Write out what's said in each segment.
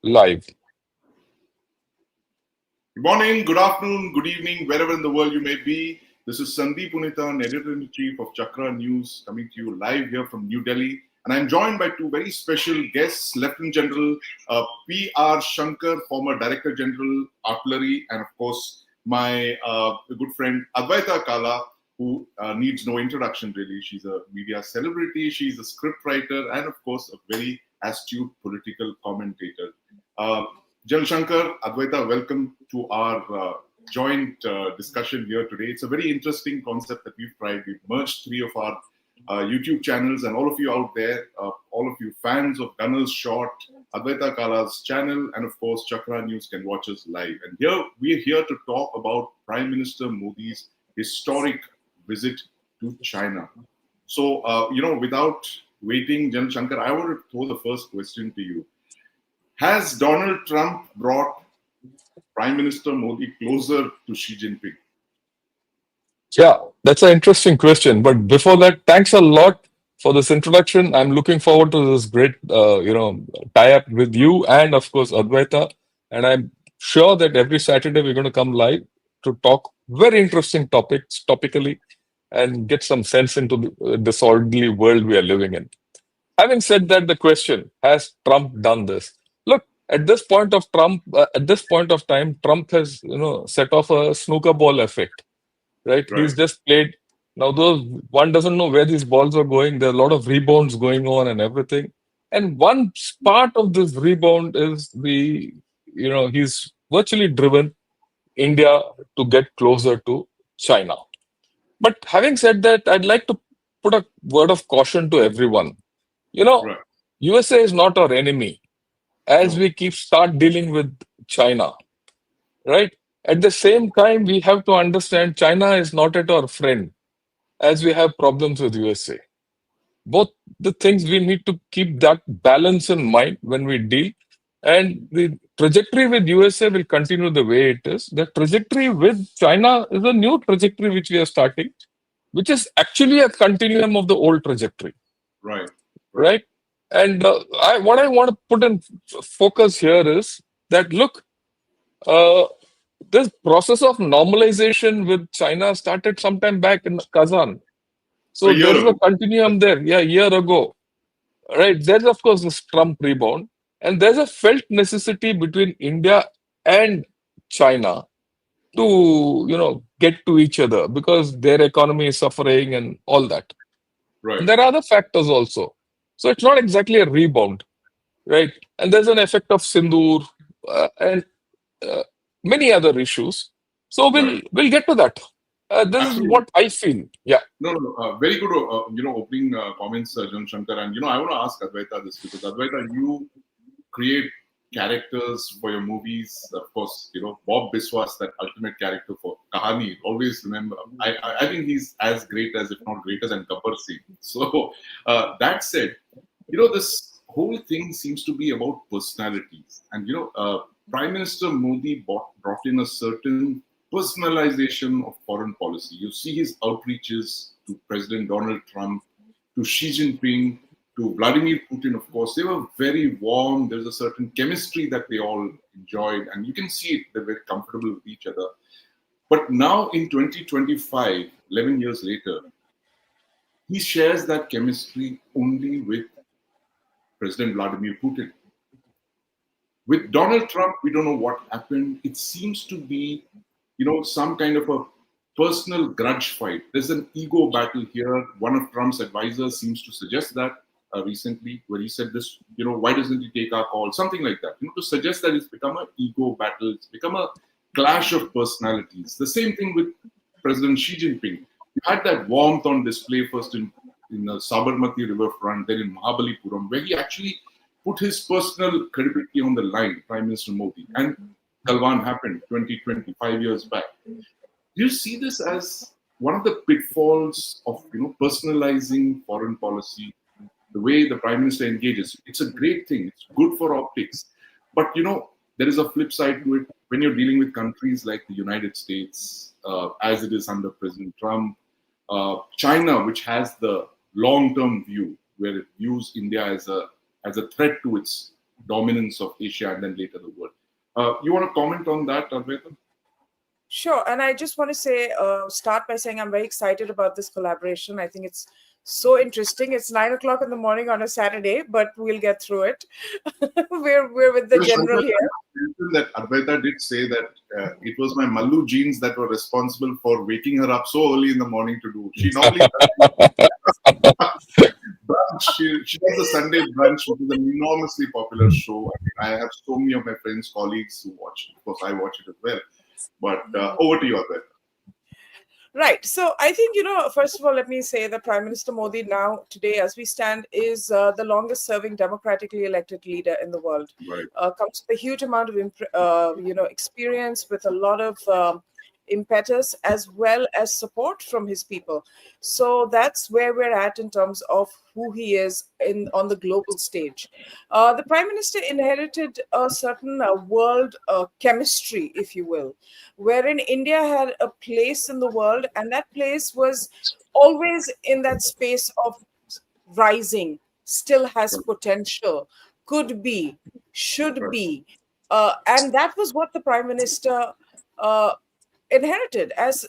Live. Good morning, good afternoon, good evening, wherever in the world you may be. This is Sandeep Unnithan, Editor-in-Chief of Chakra News, coming to you live here from New Delhi. And I'm joined by two very special guests, Lieutenant General P.R. Shankar, former Director General, Artillery, and of course, my good friend Advaita Kala, who needs no introduction really. She's a media celebrity, she's a scriptwriter, and of course, a very astute political commentator. Uh, General Shankar, Advaita, welcome to our joint discussion here today. It's a very interesting concept that we've tried. We've merged three of our YouTube channels, and all of you out there, all of you fans of Gunners Shot, Advaita Kala's channel, and of course, Chakra News can watch us live. And here we're here to talk about Prime Minister Modi's historic visit to China. So, without waiting, General Shankar, I want to throw the first question to you. Has Donald Trump brought Prime Minister Modi closer to Xi Jinping? Yeah, that's an interesting question. But before that, thanks a lot for this introduction. I'm looking forward to this great, tie-up with you and of course Advaita. And I'm sure that every Saturday we're going to come live to talk very interesting topics, topically, and get some sense into the disorderly world we are living in. Having said that, the question: has Trump done this? Look, at this point of time, Trump has set off a snooker ball effect, right? Right, He's just played. Now, those one doesn't know where these balls are going. There are a lot of rebounds going on and everything. And one part of this rebound is he's virtually driven India to get closer to China. But having said that, I'd like to put a word of caution to everyone. You know, right. USA is not our enemy as No, we keep start dealing with China, right? At the same time, we have to understand China is not at our friend as we have problems with USA. Both the things we need to keep that balance in mind when we deal. And the trajectory with USA will continue the way it is. The trajectory with China is a new trajectory which we are starting, which is actually a continuum of the old trajectory, right, right, right? And what I want to put in focus here is that look, uh, this process of normalization with China started sometime back in Kazan. a So year there is a ago. continuum there. Yeah, a year ago, right? There's of course this Trump rebound, and there's a felt necessity between India and China to get to each other because their economy is suffering and all that. Right, And there are other factors also. So it's not exactly a rebound, right? And there's an effect of Sindoor and uh, many other issues. So right. we'll get to that. This is Absolutely. what I feel. Yeah, No, no, no. Very good, opening comments, John Shankar. And, I want to ask Advaita this because, Advaita, you create characters for your movies. Of course, Bob Biswas, that ultimate character for Kahani. Always remember, I think he's as great as, if not greater than Gabbar Singh. So that said, this whole thing seems to be about personalities. And, Prime Minister Modi brought in a certain personalization of foreign policy. You see his outreaches to President Donald Trump, to Xi Jinping, to Vladimir Putin, of course. They were very warm. There's a certain chemistry that they all enjoyed. And you can see it, they're very comfortable with each other. But now in 2025, 11 years later, he shares that chemistry only with President Vladimir Putin. With Donald Trump, we don't know what happened. It seems to be, some kind of a personal grudge fight. There's an ego battle here. One of Trump's advisors seems to suggest that recently, where he said this, why doesn't he take our call? Something like that. To suggest that it's become an ego battle. It's become a clash of personalities. The same thing with President Xi Jinping. You had that warmth on display first in the Sabarmati riverfront, then in Mahabalipuram, where he actually put his personal credibility on the line, Prime Minister Modi. And Galwan happened 20, 5 years back. Do you see this as one of the pitfalls of personalizing foreign policy, the way the Prime Minister engages? It's a great thing. It's good for optics. But there is a flip side to it when you're dealing with countries like the United States, as it is under President Trump, China, which has the long-term view, where it views India as a threat to its dominance of Asia and then later the world. You want to comment on that, Advaita? Sure. And I just want to say, start by saying I'm very excited about this collaboration. I think it's so interesting. It's 9 o'clock in the morning on a Saturday, but we'll get through it. We're with the You know, general Shankar, I here. mentioned that Advaita did say that it was my Mallu genes that were responsible for waking her up so early in the morning to do. She normally brunch. She does the Sunday brunch, which is an enormously popular show. I have so many of my friends, colleagues who watch it. Of course, I watch it as well. But over to you, Advaita. Right. So I think, first of all, let me say that Prime Minister Modi now, today, as we stand, is the longest serving democratically elected leader in the world. Right, Comes with a huge amount of, experience, with a lot of impetus, as well as support from his people. So that's where we're at in terms of who he is on the global stage. The Prime Minister inherited a certain world chemistry, if you will, wherein India had a place in the world, and that place was always in that space of rising, still has right, potential, could be, should right, be. And that was what the Prime Minister uh, inherited as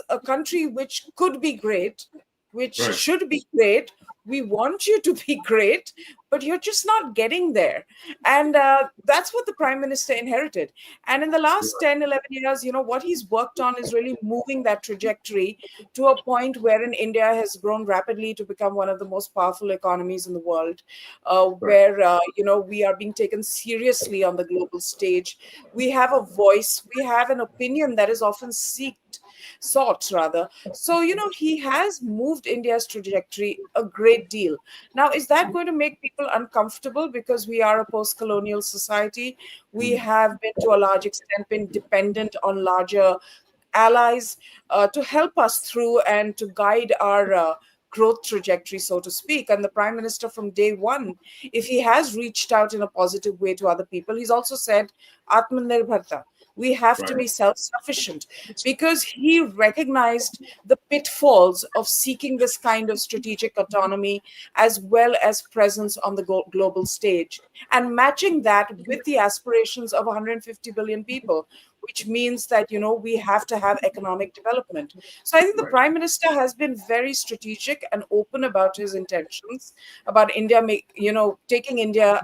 a country which could be great, which right, should be great. We want you to be great, but you're just not getting there. And that's what the Prime Minister inherited. And in the last 10, 11 years, what he's worked on is really moving that trajectory to a point wherein India has grown rapidly to become one of the most powerful economies in the world, right, where we are being taken seriously on the global stage. We have a voice, we have an opinion that is often sought rather. So he has moved India's trajectory a great deal. Now, is that going to make people uncomfortable because we are a post-colonial society? We mm, have been, to a large extent, been dependent on larger allies to help us through and to guide our growth trajectory, so to speak. And the Prime Minister, from day one, if he has reached out in a positive way to other people, he's also said Atmanirbharta. We have to right, be self-sufficient, because he recognized the pitfalls of seeking this kind of strategic autonomy as well as presence on the global stage, and matching that with the aspirations of 150 billion people, which means that we have to have economic development. So I think the right, Prime Minister has been very strategic and open about his intentions, about India taking India,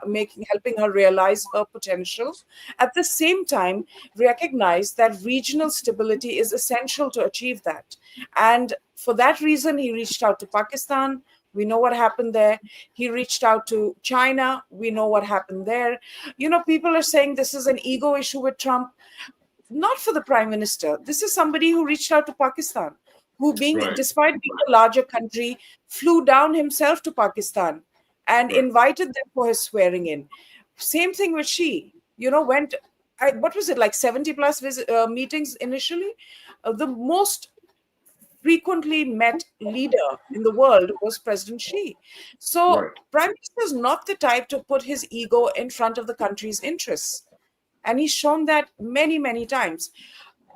helping her realize her potential. At the same time, recognize that regional stability is essential to achieve that. And for that reason, he reached out to Pakistan. We know what happened there. He reached out to China. We know what happened there. People are saying this is an ego issue with Trump. Not for the Prime Minister. This is somebody who reached out to Pakistan, who, right, despite being a larger country, flew down himself to Pakistan and right. invited them for his swearing in. Same thing with Xi. Went, what was it, like 70 plus meetings initially? The most frequently met leader in the world was President Xi. So, Right. Prime Minister is not the type to put his ego in front of the country's interests. And he's shown that many, many times.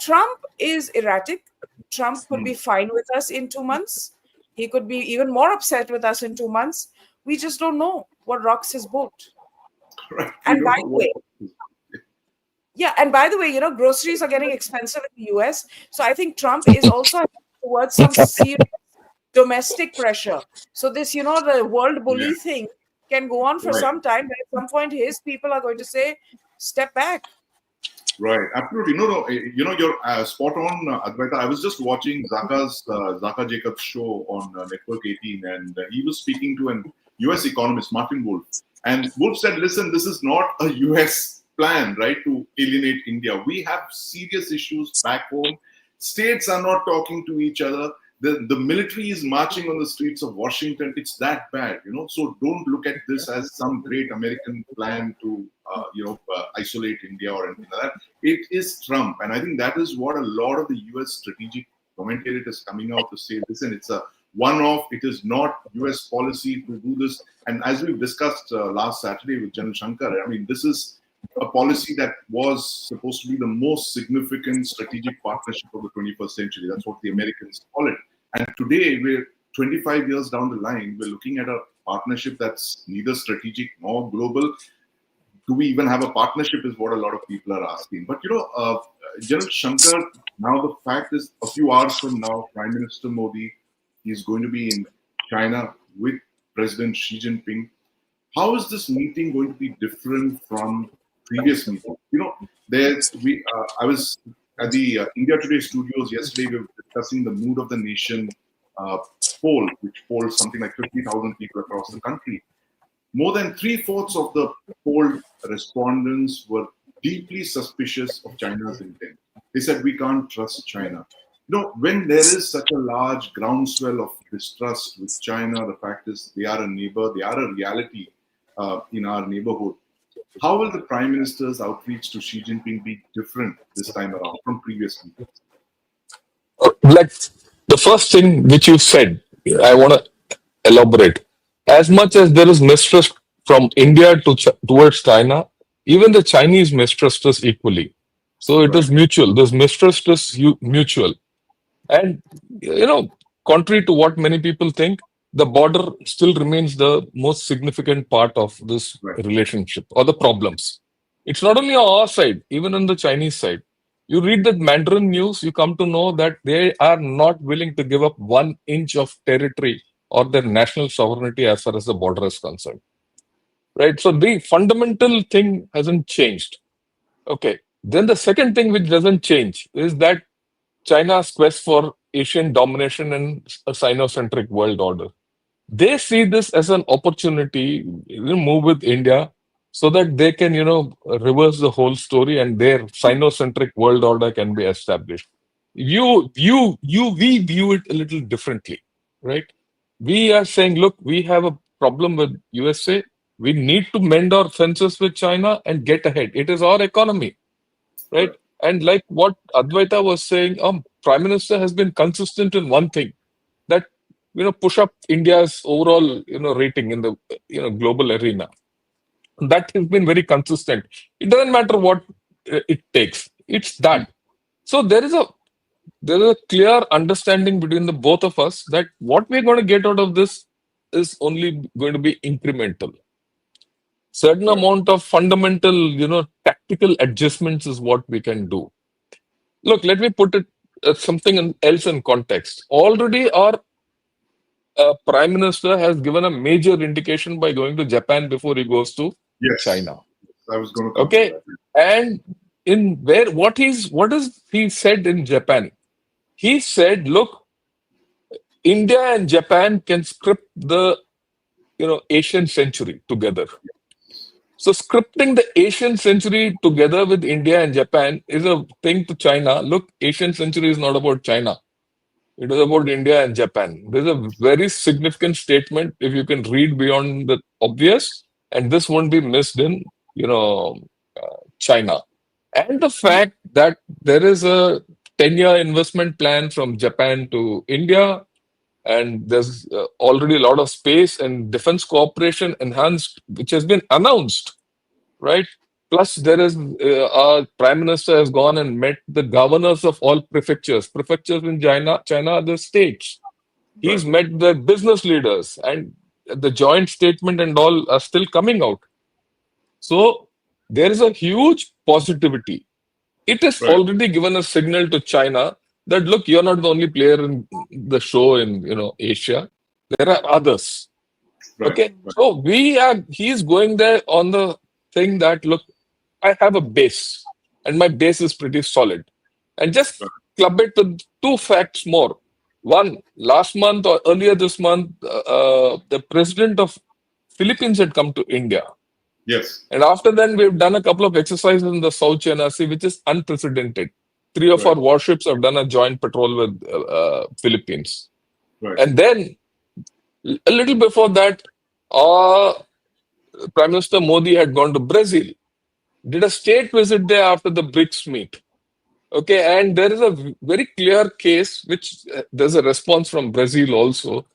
Trump is erratic. Trump could be Mm. fine with us in 2 months. He could be even more upset with us in 2 months. We just don't know what rocks his boat. Right. We And by don't know the way, what. yeah, and by the way, groceries are getting expensive in the US. So I think Trump is also heading towards some serious domestic pressure. So this, the world Yeah. bully thing can go on for Right. some time, but at some point his people are going to say, step back. Right, absolutely. No, no. You're spot on, Advaita. I was just watching Zaka Jacobs' show on Network 18, and he was speaking to an U.S. economist, Martin Wolf, and Wolf said, "Listen, this is not a U.S. plan, right, to alienate India. We have serious issues back home. States are not talking to each other. The military is marching on the streets of Washington. It's that bad, So don't look at this as some great American plan to, isolate India or anything like that. It is Trump. And I think that is what a lot of the US strategic commentators coming out to say, listen, it's a one-off. It is not US policy to do this. And as we've discussed last Saturday with General Shankar, I mean, this is a policy that was supposed to be the most significant strategic partnership of the 21st century. That's what the Americans call it. And today, we're 25 years down the line, we're looking at a partnership that's neither strategic nor global. do we even have a partnership is what a lot of people are asking. But General Shankar, now the fact is, a few hours from now, Prime Minister Modi is going to be in China with President Xi Jinping. How is this meeting going to be different from previous meetings? I was at the India Today studios yesterday. We were discussing the mood of the nation uh, poll, which polled something like 50,000 people across the country. More than three-fourths of the polled respondents were deeply suspicious of China's intent. They said, we can't trust China. When there is such a large groundswell of distrust with China, the fact is they are a neighbor, they are a reality in our neighborhood. How will the Prime Minister's outreach to Xi Jinping be different this time around from previous meetings? Like the first thing which you said, I want to elaborate. As much as there is mistrust from India towards China, even the Chinese mistrust us equally. So it Right, is mutual. This mistrust is mutual. And, contrary to what many people think, the border still remains the most significant part of this right, relationship or the problems. It's not only on our side, even on the Chinese side. You read the Mandarin news, you come to know that they are not willing to give up 1 inch of territory or their national sovereignty as far as the border is concerned. Right? So the fundamental thing hasn't changed. Okay. Then the second thing which doesn't change is that China's quest for Asian domination and a Sino-centric world order. They see this as an opportunity to move with India so that they can, reverse the whole story and their Sino-centric world order can be established. We view it a little differently, right? We are saying, look, we have a problem with USA. We need to mend our fences with China and get ahead. It is our economy, right? right, And like what Advaita was saying, Prime Minister has been consistent in one thing that push up India's overall rating in the global arena. That has been very consistent. It doesn't matter what it takes. It's that. So there is a clear understanding between the both of us that what we're going to get out of this is only going to be incremental. Certain right, amount of fundamental tactical adjustments is what we can do. Look, let me put it something else in context. Already, our prime minister has given a major indication by going to Japan before he goes to yes, China. I was going to come to Okay, that. and in where what is he said in Japan? He said, "Look, India and Japan can script the Asian century together." So scripting the Asian century together with India and Japan is a thing to China. Look, Asian century is not about China. It is about India and Japan. There's a very significant statement if you can read beyond the obvious, and this won't be missed in, China. And the fact that there is a 10-year investment plan from Japan to India, and there's already a lot of space and defense cooperation enhanced, which has been announced, right? Plus, there is our prime minister has gone and met the governors of all prefectures. Prefectures in China are the states. Right, He's met the business leaders, and the joint statement and all are still coming out. So there is a huge positivity. It has right, already given a signal to China that look, you're not the only player in the show in Asia. There are others. right, Okay, right, so he's going there on the thing that look, I have a base, and my base is pretty solid. And just right. club it with two facts more. One, last month or earlier this month, the president of Philippines had come to India. Yes, And after then, we've done a couple of exercises in the South China Sea, which is unprecedented. Three of our right, warships have done a joint patrol with Philippines. right, And then, a little before that, uh, Prime Minister Modi had gone to Brazil, did a state visit there after the BRICS meet. Okay, and there is a very clear case, which there's a response from Brazil also,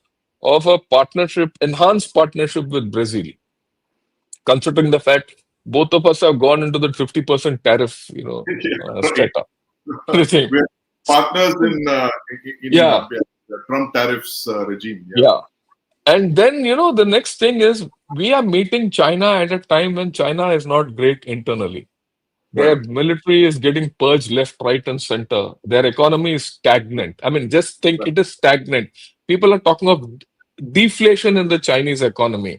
of a partnership, enhanced partnership with Brazil, considering the fact both of us have gone into the 50% tariff, yeah, right. strata. Thing. We're partners in Yeah, the Trump tariffs regime. Yeah, yeah. And then, the next thing is we are meeting China at a time when China is not great internally. Their Right. military is getting purged left, right, and center. Their economy is stagnant. I mean, just think Right. it is stagnant. People are talking of deflation in the Chinese economy.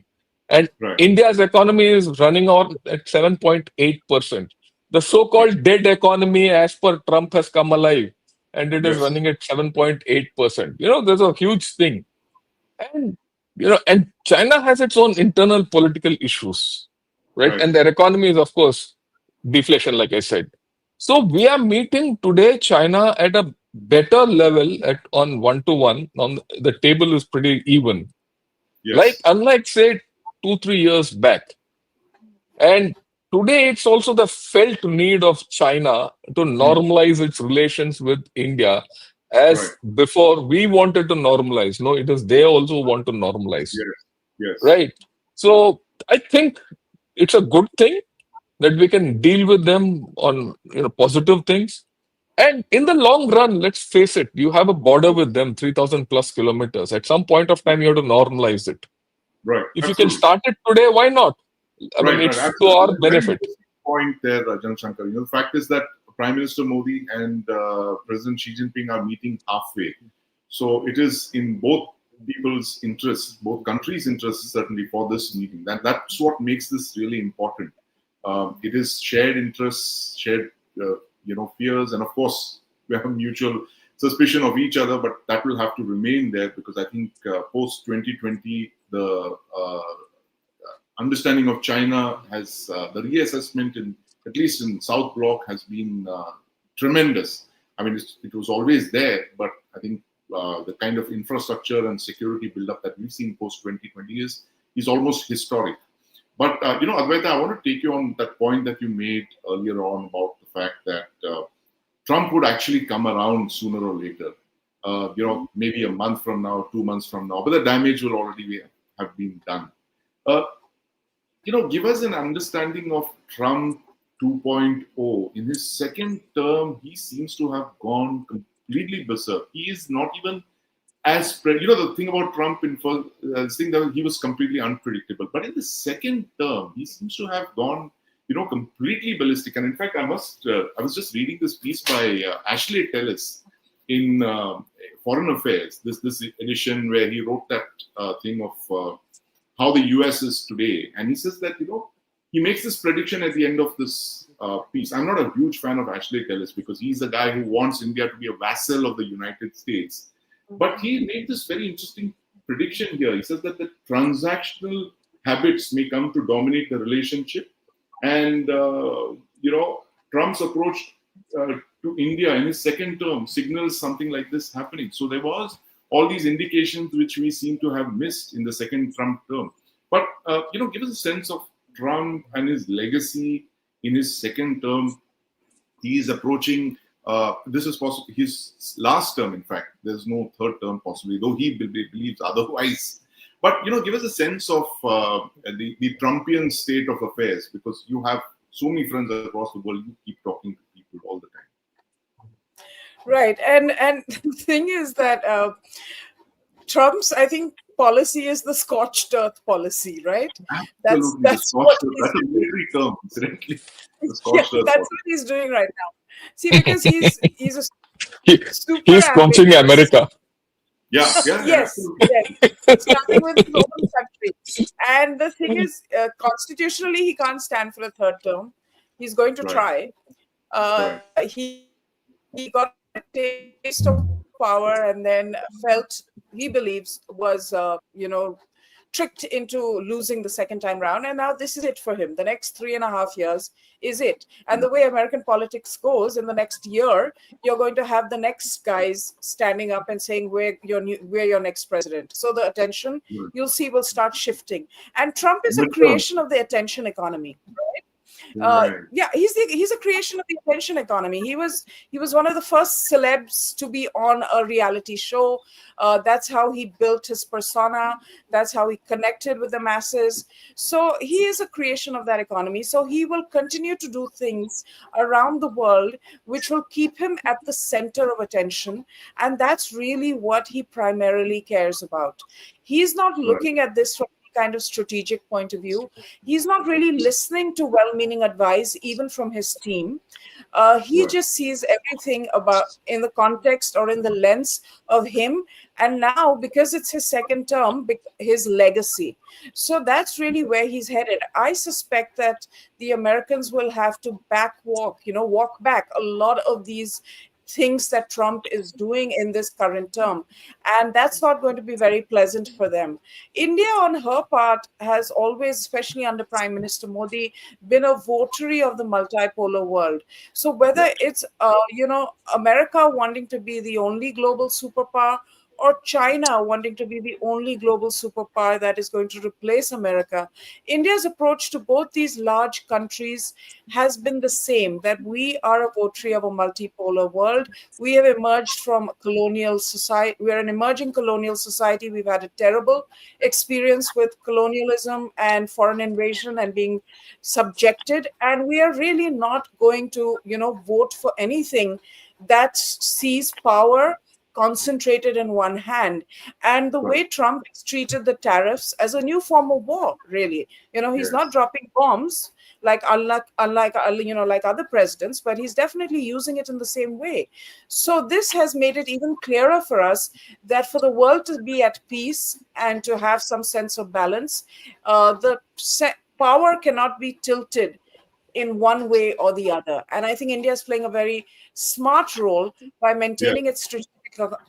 And Right. India's economy is running on at 7.8%. The Right. so-called dead economy, as per Trump, has come alive and it is Yes. running at 7.8%. There's a huge thing. And and China has its own internal political issues, right? Right. And their economy is, of course, deflation, like I said. So we are meeting today China at a better level at on one to one. On the table is pretty even. Like Yes. unlike say 2-3 years back. And today it's also the felt need of China to Mm. normalize its relations with India Right. as before we wanted to normalize. No, it is they also want to normalize, Yes. Yes. right? So I think it's a good thing that we can deal with them on positive things. And in the long run, let's face it, you have a border with them, 3,000 plus kilometers. At some point of time, you have to normalize it. Right. If you can Absolutely. start it today, why not? I mean, Right, right, it's to our absolutely. Very benefit. interesting point there, Shankar. The fact is that Prime Minister Modi and President Xi Jinping are meeting halfway. So it is in both people's interests, both countries' interests, certainly for this meeting. That's what makes this really important. It is shared interests, shared, fears, and of course, we have a mutual suspicion of each other. But that will have to remain there because I think post 2020, the understanding of China has the reassessment in at least in South Bloc has been tremendous. I mean, it was always there, but I think the kind of infrastructure and security buildup that we've seen post 2020 is almost historic. But Advaita, I want to take you on that point that you made earlier on about the fact that Trump would actually come around sooner or later. Maybe a month from now, 2 months from now, but the damage will already have been done. Uh, give us an understanding of Trump 2.0. In his second term, he seems to have gone completely berserk. He is not even the thing about Trump in first, thing that he was completely unpredictable. But in the second term, he seems to have gone, completely ballistic. And in fact, I was just reading this piece by Ashley Tellis in Foreign Affairs, this edition where he wrote that thing of how the US is today. And he says that, he makes this prediction at the end of this piece. I'm not a huge fan of Ashley Tellis because he's a guy who wants India to be a vassal of the United States. But he made this very interesting prediction here. He says that the transactional habits may come to dominate the relationship. And, Trump's approach to India in his second term signals something like this happening. So there was all these indications which we seem to have missed in the second Trump term. But, give us a sense of Trump and his legacy in his second term. He is approaching, this is possible, his last term, in fact. There's no third term possibly, though he believes otherwise. But, give us a sense of the Trumpian state of affairs, because you have so many friends across the world, you keep talking to people all the time. Right. And the thing is that Trump's, I think, policy is the scorched earth policy, right? That's Absolutely, the that's what scorched earth. he's That's a doing. military term, incidentally. The Yeah, scorched earth that's policy. what he's doing right now. See, because he's a He, super he's sponsoring ambitious. America. Yeah, yeah, yeah, Yes, absolutely. yes. Starting with his own country. And the thing is, constitutionally, he can't stand for a third term. He's going to Right, try. right. He got a taste of power and then felt he believes was tricked into losing the second time round, and now this is it for him. The next 3.5 years is it. And the way American politics goes, in the next year you're going to have the next guys standing up and saying we're your next president. So the attention, Right. you'll see, will start shifting. And Trump is a Midterm. creation of the attention economy, right? Right. Yeah, he's a creation of the attention economy. He was one of the first celebs to be on a reality show. That's how he built his persona. That's how he connected with the masses. So he is a creation of that economy. So he will continue to do things around the world which will keep him at the center of attention, and that's really what he primarily cares about. He's not Right. looking at this from any kind of strategic point of view. He's not really listening to well-meaning advice, even from his team. He Right. just sees everything about in the context or in the lens of him, and now because it's his second term, his legacy. So that's really where he's headed. I suspect that the Americans will have to walk back a lot of these things that Trump is doing in this current term. And that's not going to be very pleasant for them. India, on her part, has always, especially under Prime Minister Modi, been a votary of the multipolar world. So Yeah. whether it's, America wanting to be the only global superpower, or China wanting to be the only global superpower that is going to replace America, India's approach to both these large countries has been the same, that we are a votary of a multipolar world. We have emerged from colonial society. We're an emerging colonial society. We've had a terrible experience with colonialism and foreign invasion and being subjected. And we are really not going to, vote for anything that sees power concentrated in one hand. And the Right. way Trump has treated the tariffs as a new form of war, really. He's not Yes. dropping bombs like like other presidents, but he's definitely using it in the same way. So this has made it even clearer for us that for the world to be at peace and to have some sense of balance, power cannot be tilted in one way or the other. And I think India is playing a very smart role by Yeah. maintaining its strategic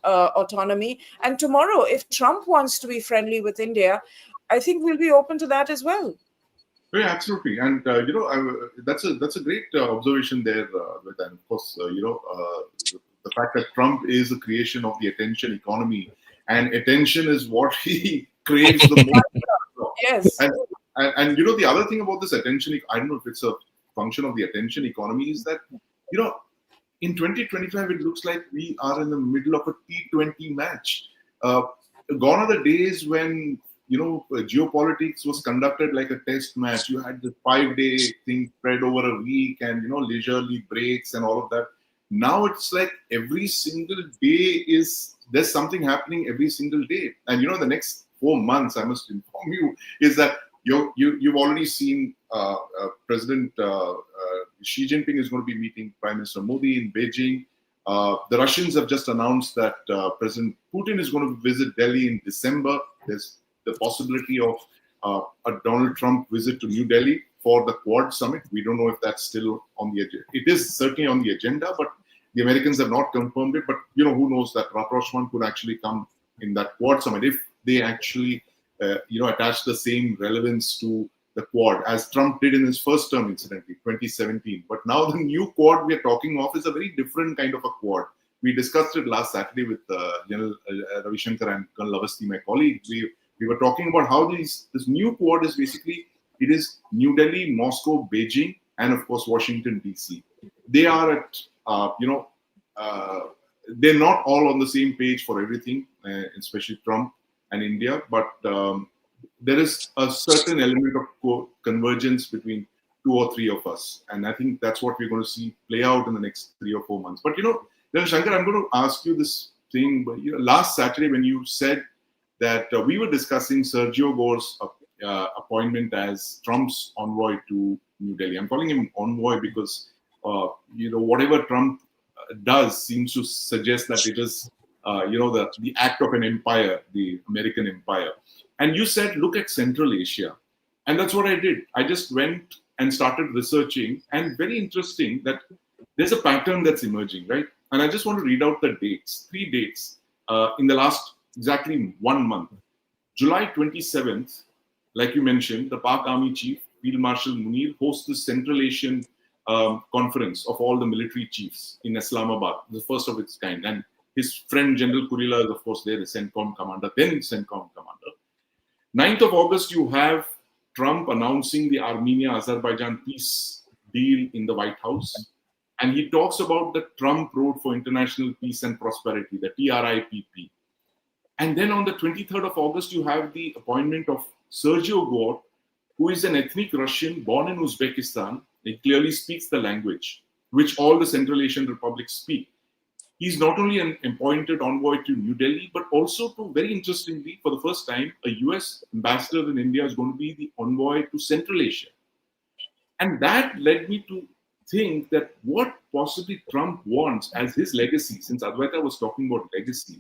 autonomy. And tomorrow, if Trump wants to be friendly with India, I think we'll be open to that as well. Yeah, absolutely, and that's a great observation there. And of course, the fact that Trump is a creation of the attention economy, and attention is what he craves the most. Yes. And the other thing about this attention, I don't know if it's a function of the attention economy, is that you know in 2025 it looks like we are in the middle of a T20 match. Uh, Gone are the days when geopolitics was conducted like a test match. You had the 5-day thing spread over a week, and leisurely breaks and all of that. Now it's like every single day there's something happening every single day. And the next 4 months, I must inform you, is that you've already seen President Xi Jinping is going to be meeting Prime Minister Modi in Beijing. The Russians have just announced that President Putin is going to visit Delhi in December. There's the possibility of a Donald Trump visit to New Delhi for the Quad summit. We don't know if that's still on the agenda. It is certainly on the agenda, but the Americans have not confirmed it. But who knows, that rapprochement could actually come in that Quad summit if they actually attach the same relevance to the Quad as Trump did in his first term, incidentally, 2017. But now the new Quad we are talking of is a very different kind of a Quad. We discussed it last Saturday with General Ravi Shankar and Colonel Avasti, my colleague. We were talking about how this new Quad is basically, it is New Delhi, Moscow, Beijing, and of course Washington DC. They are at they're not all on the same page for everything, especially Trump and India, but there is a certain element of convergence between two or three of us, and I think that's what we're going to see play out in the next 3 or 4 months. But then Shankar, I'm going to ask you this thing. But last Saturday when you said that we were discussing Sergio Gore's appointment as Trump's envoy to New Delhi. I'm calling him envoy because whatever Trump does seems to suggest that it is the act of an empire, the American empire. And you said, look at Central Asia. And that's what I did. I just went and started researching. And very interesting that there's a pattern that's emerging, right? And I just want to read out the dates, 3 dates in the last exactly 1 month. July 27th, like you mentioned, the Pak Army Chief, Field Marshal Munir, hosts the Central Asian conference of all the military chiefs in Islamabad, the first of its kind. And his friend General Kurila is, of course, there, the CENTCOM commander, then CENTCOM commander. 9th of August, you have Trump announcing the Armenia-Azerbaijan peace deal in the White House. And he talks about the Trump Road for International Peace and Prosperity, the TRIPP. And then on the 23rd of August, you have the appointment of Sergio Gort, who is an ethnic Russian born in Uzbekistan. He clearly speaks the language which all the Central Asian republics speak. He's not only an appointed envoy to New Delhi, but also to, very interestingly, for the first time, a US ambassador in India is going to be the envoy to Central Asia. And that led me to think that what possibly Trump wants as his legacy, since Advaita was talking about legacy,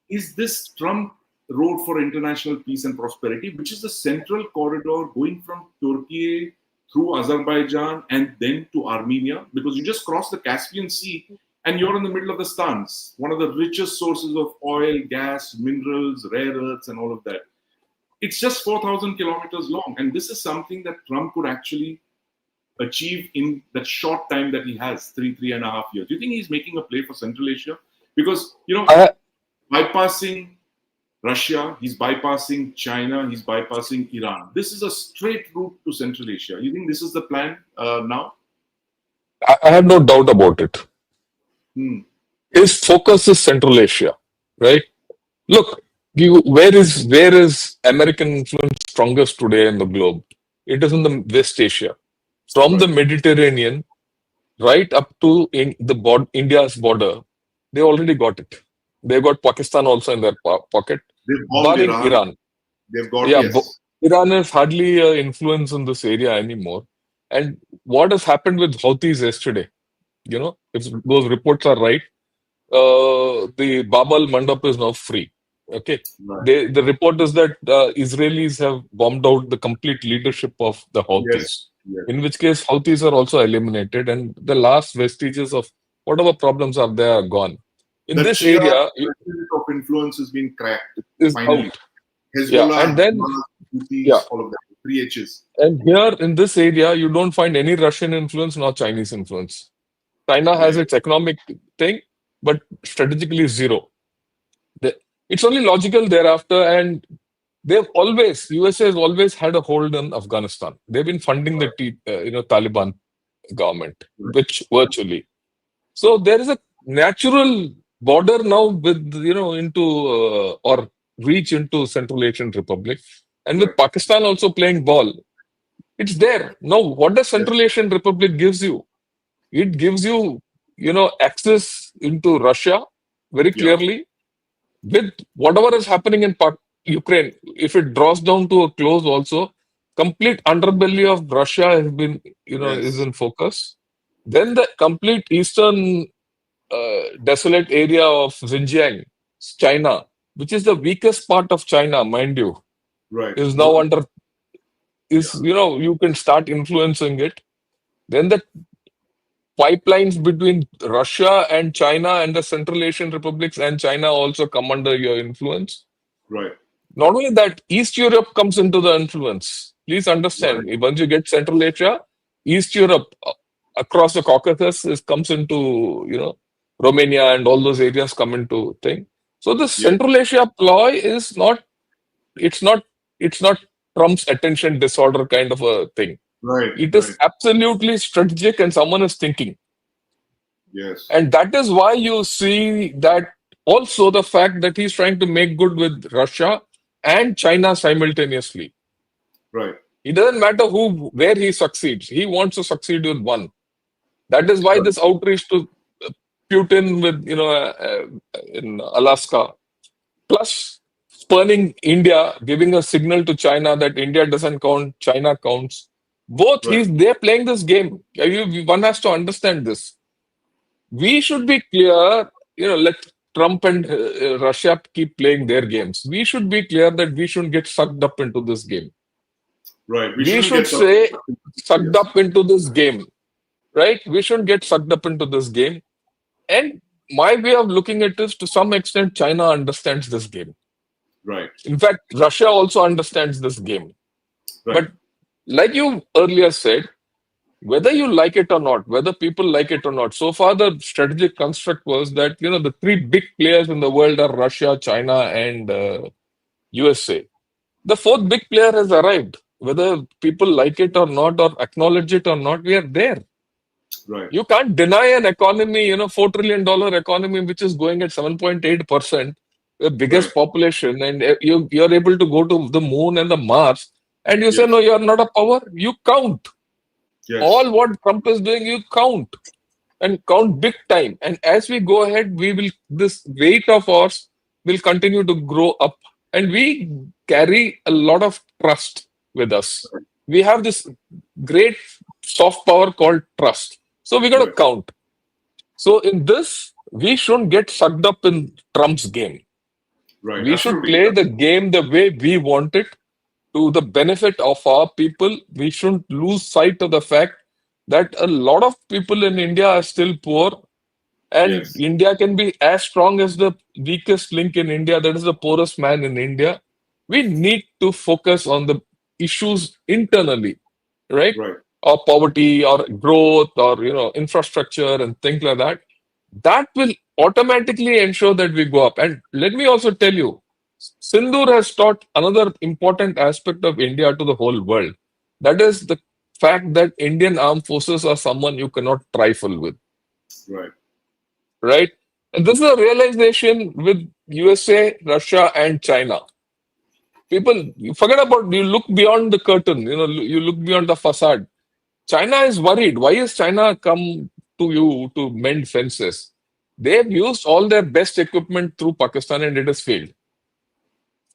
is this Trump Road for International Peace and Prosperity, which is the central corridor going from Turkey through Azerbaijan and then to Armenia, because you just cross the Caspian Sea and you're in the middle of the Stans, one of the richest sources of oil, gas, minerals, rare earths, and all of that. It's just 4,000 kilometers long. And this is something that Trump could actually achieve in that short time that he has, 3.5 years. Do you think he's making a play for Central Asia? Because, bypassing Russia, he's bypassing China, he's bypassing Iran. This is a straight route to Central Asia. You think this is the plan now? I have no doubt about it. His focus is Central Asia, right? Look, where is American influence strongest today in the globe? It is in the West Asia, from the Mediterranean right up to India's border. They already got it. They've got Pakistan also in their pocket, barring Iran. They've got, yes. Iran has hardly influence in this area anymore. And what has happened with Houthis yesterday? If those reports are right, the Bab al Mandab is now free. Okay, the report is that Israelis have bombed out the complete leadership of the Houthis. Yes. In which case Houthis are also eliminated, and the last vestiges of whatever problems are there are gone. In the this area, of influence has been cracked. Is finally. Out. Hezbollah, and then Houthis, all of that, 3 H's. And here in this area, you don't find any Russian influence nor Chinese influence. China has its economic thing, but strategically zero. It's only logical thereafter, and USA has always had a hold on Afghanistan. They've been funding the Taliban government, which virtually. So there is a natural border now with into or reach into Central Asian Republic, and with Pakistan also playing ball, it's there. Now, what does Central Asian Republic gives you? It gives you access into Russia very clearly. With whatever is happening in Ukraine, if it draws down to a close also, complete underbelly of Russia has been, is in focus. Then the complete eastern desolate area of Xinjiang, China, which is the weakest part of China, mind you, is now under, you can start influencing it. Then the pipelines between Russia and China and the Central Asian republics and China also come under your influence. Right. Not only that, East Europe comes into the influence. Please understand, once you get Central Asia, East Europe across the Caucasus comes into, Romania and all those areas come into thing. So the Central Asia ploy is it's not Trump's attention disorder kind of a thing. Right. It is absolutely strategic, and someone is thinking. Yes. And that is why you see that also the fact that he's trying to make good with Russia and China simultaneously. Right. It doesn't matter where he succeeds. He wants to succeed with one. That is why this outreach to Putin with, in Alaska, plus spurning India, giving a signal to China that India doesn't count, China counts. Both, they're playing this game. One has to understand this. We should be clear, let Trump and Russia keep playing their games. We should be clear that we shouldn't get sucked up into this game. Right. We should say sucked up into this game. Right? We shouldn't get sucked up into this game. And my way of looking at this, to some extent, China understands this game. Right. In fact, Russia also understands this game. Right. But like you earlier said, whether you like it or not, whether people like it or not, so far the strategic construct was that, the 3 big players in the world are Russia, China, and USA. The 4th big player has arrived. whether people like it or not, or acknowledge it or not, we are there. Right. You can't deny an economy, $4 trillion economy, which is going at 7.8%, the Right. biggest population, and you're able to go to the moon and the Mars, and you say, Yes. no, you're not a power. You count. All Yes. what Trump is doing, you count, and count big time. And as we go ahead, this weight of ours will continue to grow up. And we carry a lot of trust with us. We have this great soft power called trust. So we got to Right. count. So in this, we shouldn't get sucked up in Trump's game. Right. We should Absolutely. play the game the way we want it, to the benefit of our people. We shouldn't lose sight of the fact that a lot of people in India are still poor, and Yes. India can be as strong as the weakest link in India, that is the poorest man in India. We need to focus on the issues internally, right? Right. Or poverty, or growth, or infrastructure and things like that. That will automatically ensure that we go up. And let me also tell you, Sindoor has taught another important aspect of India to the whole world. That is the fact that Indian armed forces are someone you cannot trifle with, Right. right? And this is a realization with USA, Russia, and China. People, you forget about, you look beyond the curtain, you look beyond the facade. China is worried. Why is China come to you to mend fences? They've used all their best equipment through Pakistan and it has failed.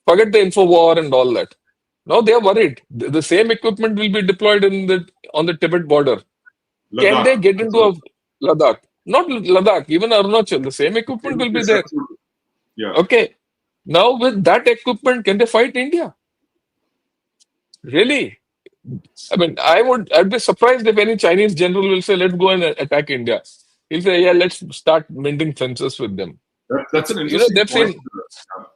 Forget the info war and all that. Now they are worried. The same equipment will be deployed on the Tibet border. Can they Ladakh. get As into well. a Ladakh? Not Ladakh, even Arunachal. The same equipment will be Yes. there. Absolutely. Yeah. Okay. Now with that equipment, can they fight India? Really? I mean, I'd be surprised if any Chinese general will say, let's go and attack India. He'll say, yeah, let's start mending fences with them. That's an interesting They've point. seen,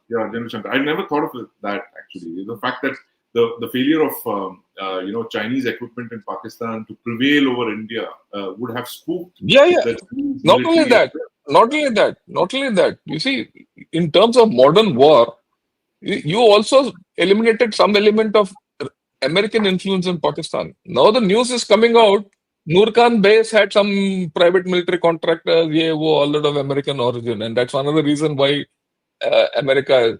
Yeah, General Shankar. I never thought of that actually. The fact that the failure of Chinese equipment in Pakistan to prevail over India would have spooked yeah, yeah. the Chinese Not only military as that, well. not only that. You see, in terms of modern war, you also eliminated some element of American influence in Pakistan. Now the news is coming out. Noor Khan base had some private military contractors, yeah, wo, a lot of American origin, and that's another reason why America.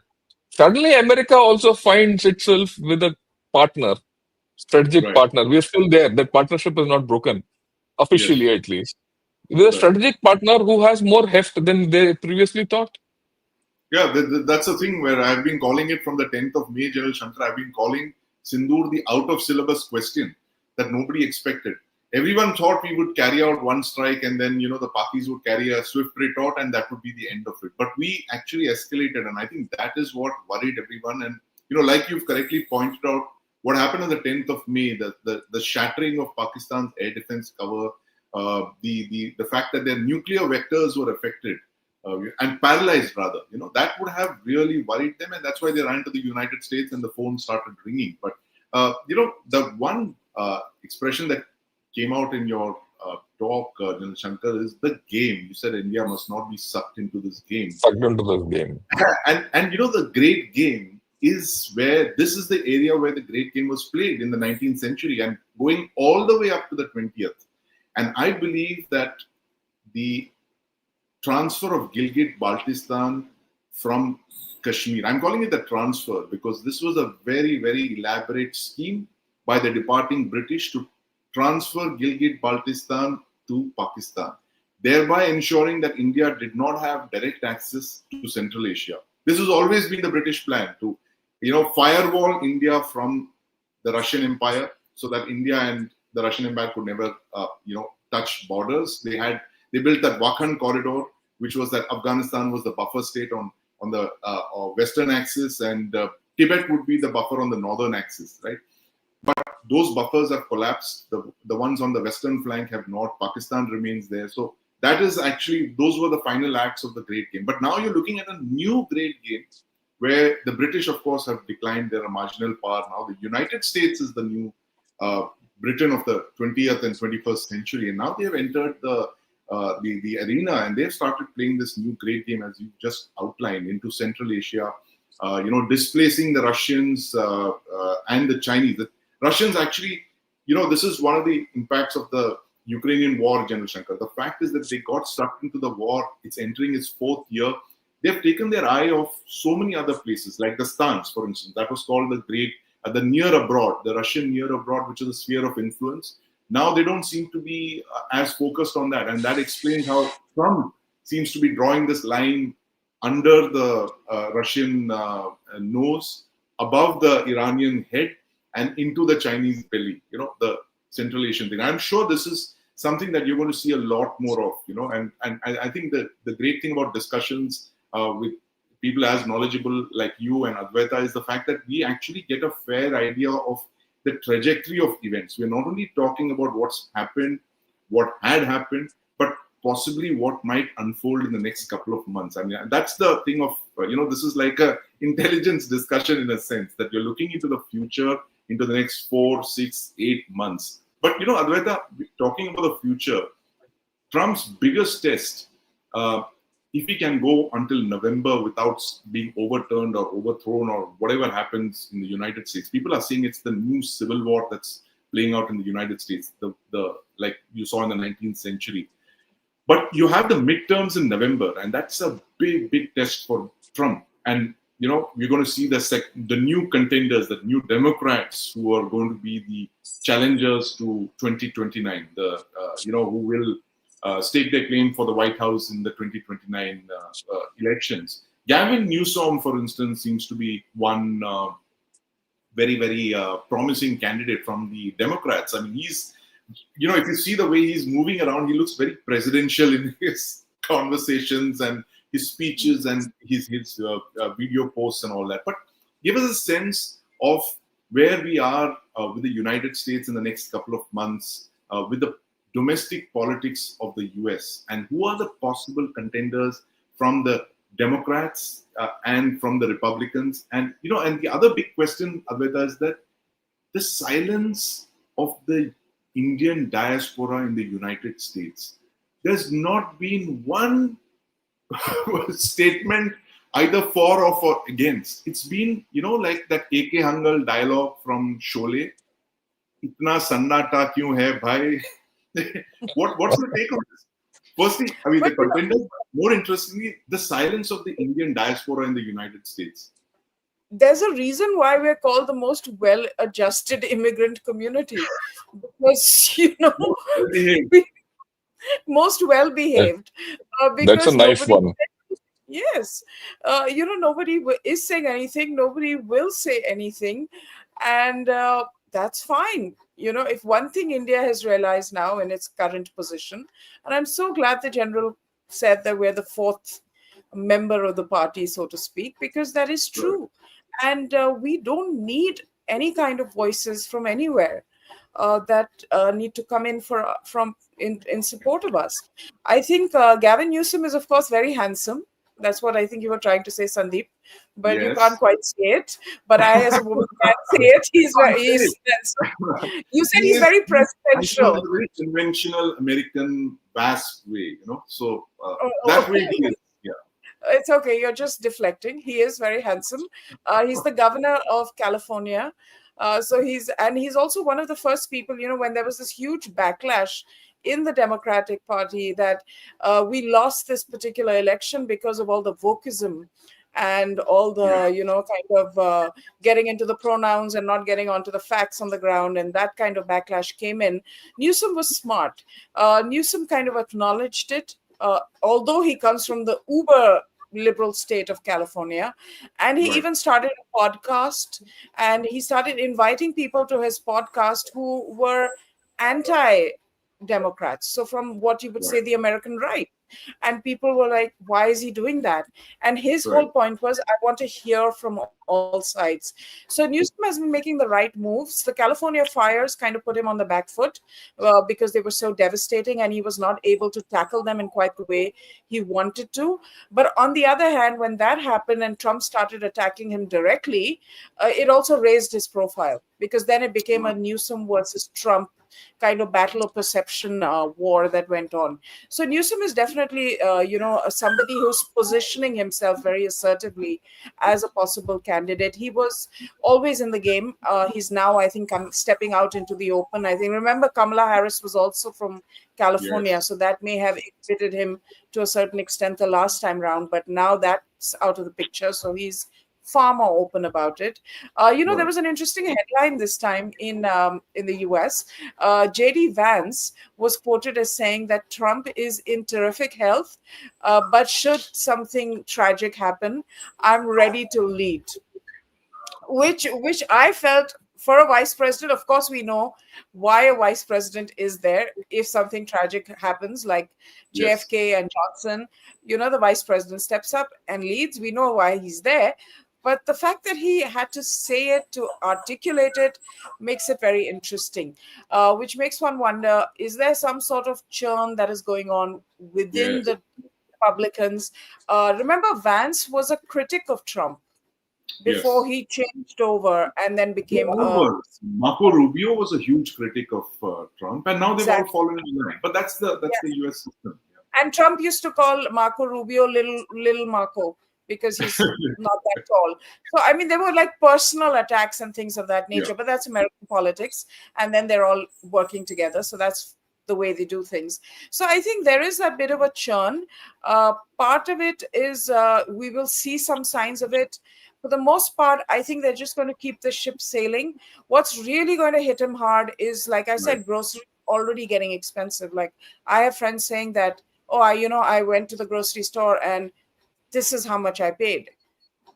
Suddenly, America also finds itself with a partner, strategic Right. partner. We are still there. That partnership is not broken, officially Yes. at least. With a Right. strategic partner who has more heft than they previously thought. Yeah, that's the thing where I've been calling it from the 10th of May, General Shankar. I've been calling Sindoor the out of syllabus question that nobody expected. Everyone thought we would carry out one strike and then, the Pakis would carry a swift retort and that would be the end of it. But we actually escalated. And I think that is what worried everyone. And, like you've correctly pointed out, what happened on the 10th of May, the shattering of Pakistan's air defense cover, the fact that their nuclear vectors were affected, and paralyzed rather, that would have really worried them, and that's why they ran to the United States and the phone started ringing. But the one expression that came out in your talk, General Shankar, is the game. You said India must not be sucked into this game, Sucked into this game. and the great game is where this is the area where the great game was played in the 19th century and going all the way up to the 20th. And I believe that the transfer of Gilgit Baltistan from Kashmir. I'm calling it the transfer because this was a very, very elaborate scheme by the departing British to transfer Gilgit Baltistan to Pakistan, thereby ensuring that India did not have direct access to Central Asia. This has always been the British plan to, firewall India from the Russian Empire so that India and the Russian Empire could never, touch borders. They built that Wakhan corridor, which was that Afghanistan was the buffer state on the western axis, and Tibet would be the buffer on the northern axis, right? But those buffers have collapsed. The ones on the western flank have not. Pakistan remains there. So that is actually, those were the final acts of the great game. But now you're looking at a new great game where the British, of course, have declined. They're a marginal power now. The United States is the new Britain of the 20th and 21st century, and now they have entered the arena, and they've started playing this new great game, as you just outlined, into Central Asia. Displacing the Russians and the Chinese. Russians actually, this is one of the impacts of the Ukrainian war, General Shankar. The fact is that they got stuck into the war. It's entering its fourth year. They've taken their eye off so many other places, like the Stans, for instance. That was called the near abroad, the Russian near abroad, which is a sphere of influence. Now they don't seem to be as focused on that. And that explains how Trump seems to be drawing this line under the Russian nose, above the Iranian head, and into the Chinese belly, the Central Asian thing. I'm sure this is something that you're going to see a lot more of, and I think that the great thing about discussions with people as knowledgeable like you and Advaita is the fact that we actually get a fair idea of the trajectory of events. We're not only talking about what's happened, what had happened, but possibly what might unfold in the next couple of months. I mean, that's the thing of, this is like a intelligence discussion in a sense, that you're looking into the future, into the next 4, 6, 8 months. But, Advaita, talking about the future, Trump's biggest test, if he can go until November without being overturned or overthrown or whatever happens in the United States, people are saying it's the new civil war that's playing out in the United States, the like you saw in the 19th century. But you have the midterms in November, and that's a big, big test for Trump. And we're going to see the new contenders, the new Democrats who are going to be the challengers to 2029. Who will stake their claim for the White House in the 2029 elections. Gavin Newsom, for instance, seems to be one very, very promising candidate from the Democrats. I mean, he's, if you see the way he's moving around, he looks very presidential in his conversations and his speeches and his video posts and all that. But give us a sense of where we are with the United States in the next couple of months, with the domestic politics of the US, and who are the possible contenders from the Democrats and from the Republicans. And and the other big question, Advaita, is that the silence of the Indian diaspora in the United States. There's not been one statement either for or for against. It's been, like that A.K. Hangal dialogue from Sholay. Itna sannata kyun hai bhai? What's the take on this? Firstly, I mean, the contenders, more interestingly, the silence of the Indian diaspora in the United States. There's a reason why we're called the most well-adjusted immigrant community, because most well-behaved, That's a because nice nobody. one. Yes, nobody is saying anything. Nobody will say anything, and that's fine. If one thing India has realized now in its current position, and I'm so glad the general said that we're the fourth member of the party, so to speak, because that is true. And we don't need any kind of voices from anywhere that need to come in support of us. I think Gavin Newsom is, of course, very handsome. That's what I think you were trying to say, Sandeep, but you can't Yes. quite say it. But I, as a woman, can say it. He's handsome. You said he's very I feel presidential. a very conventional American vast way, So that Oh, way he is. Yeah. it's okay. You're just deflecting. He is very handsome. He's the governor of California. He's also one of the first people, when there was this huge backlash in the Democratic Party that we lost this particular election because of all the wokeism and all Yeah. the, kind of getting into the pronouns and not getting onto the facts on the ground. And that kind of backlash came in. Newsom was smart. Newsom kind of acknowledged it, although he comes from the uber liberal state of California. And he Right. even started a podcast, and he started inviting people to his podcast who were anti Democrats. So, from what you would say, Right. the American right. And people were like, why is he doing that? And his whole Right. point was, I want to hear from all sides. So Newsom has been making the right moves. The California fires kind of put him on the back foot because they were so devastating, and he was not able to tackle them in quite the way he wanted to. But on the other hand, when that happened and Trump started attacking him directly, it also raised his profile, because then it became a Newsom versus Trump kind of battle of perception war that went on. So Newsom is definitely definitely, somebody who's positioning himself very assertively as a possible candidate. He was always in the game. He's now, I think, stepping out into the open. I think, remember, Kamala Harris was also from California, Yes. so that may have inhibited him to a certain extent the last time round, but now that's out of the picture. So he's far more open about it. There Right. was an interesting headline this time in the US. JD Vance was quoted as saying that Trump is in terrific health, but should something tragic happen, I'm ready to lead, which I felt for a vice president. Of course, we know why a vice president is there if something tragic happens, like Yes. JFK and Johnson. The vice president steps up and leads. We know why he's there. But the fact that he had to say it, to articulate it, makes it very interesting, which makes one wonder, is there some sort of churn that is going on within Yes. the Republicans? Remember, Vance was a critic of Trump before Yes. he changed over and then They became all a were. Marco Rubio was a huge critic of Trump, and now they've all exactly. fallen in line. But that's the Yes. U.S. system. And Trump used to call Marco Rubio little Marco because he's not that tall. So I mean, there were like personal attacks and things of that Yeah. nature, but that's American politics. And then they're all working together. So that's the way they do things. So I think there is a bit of a churn. Part of it is we will see some signs of it. For the most part, I think they're just going to keep the ship sailing. What's really going to hit him hard is, like I Right. said, groceries already getting expensive. Like I have friends saying that, oh, I went to the grocery store and this is how much I paid,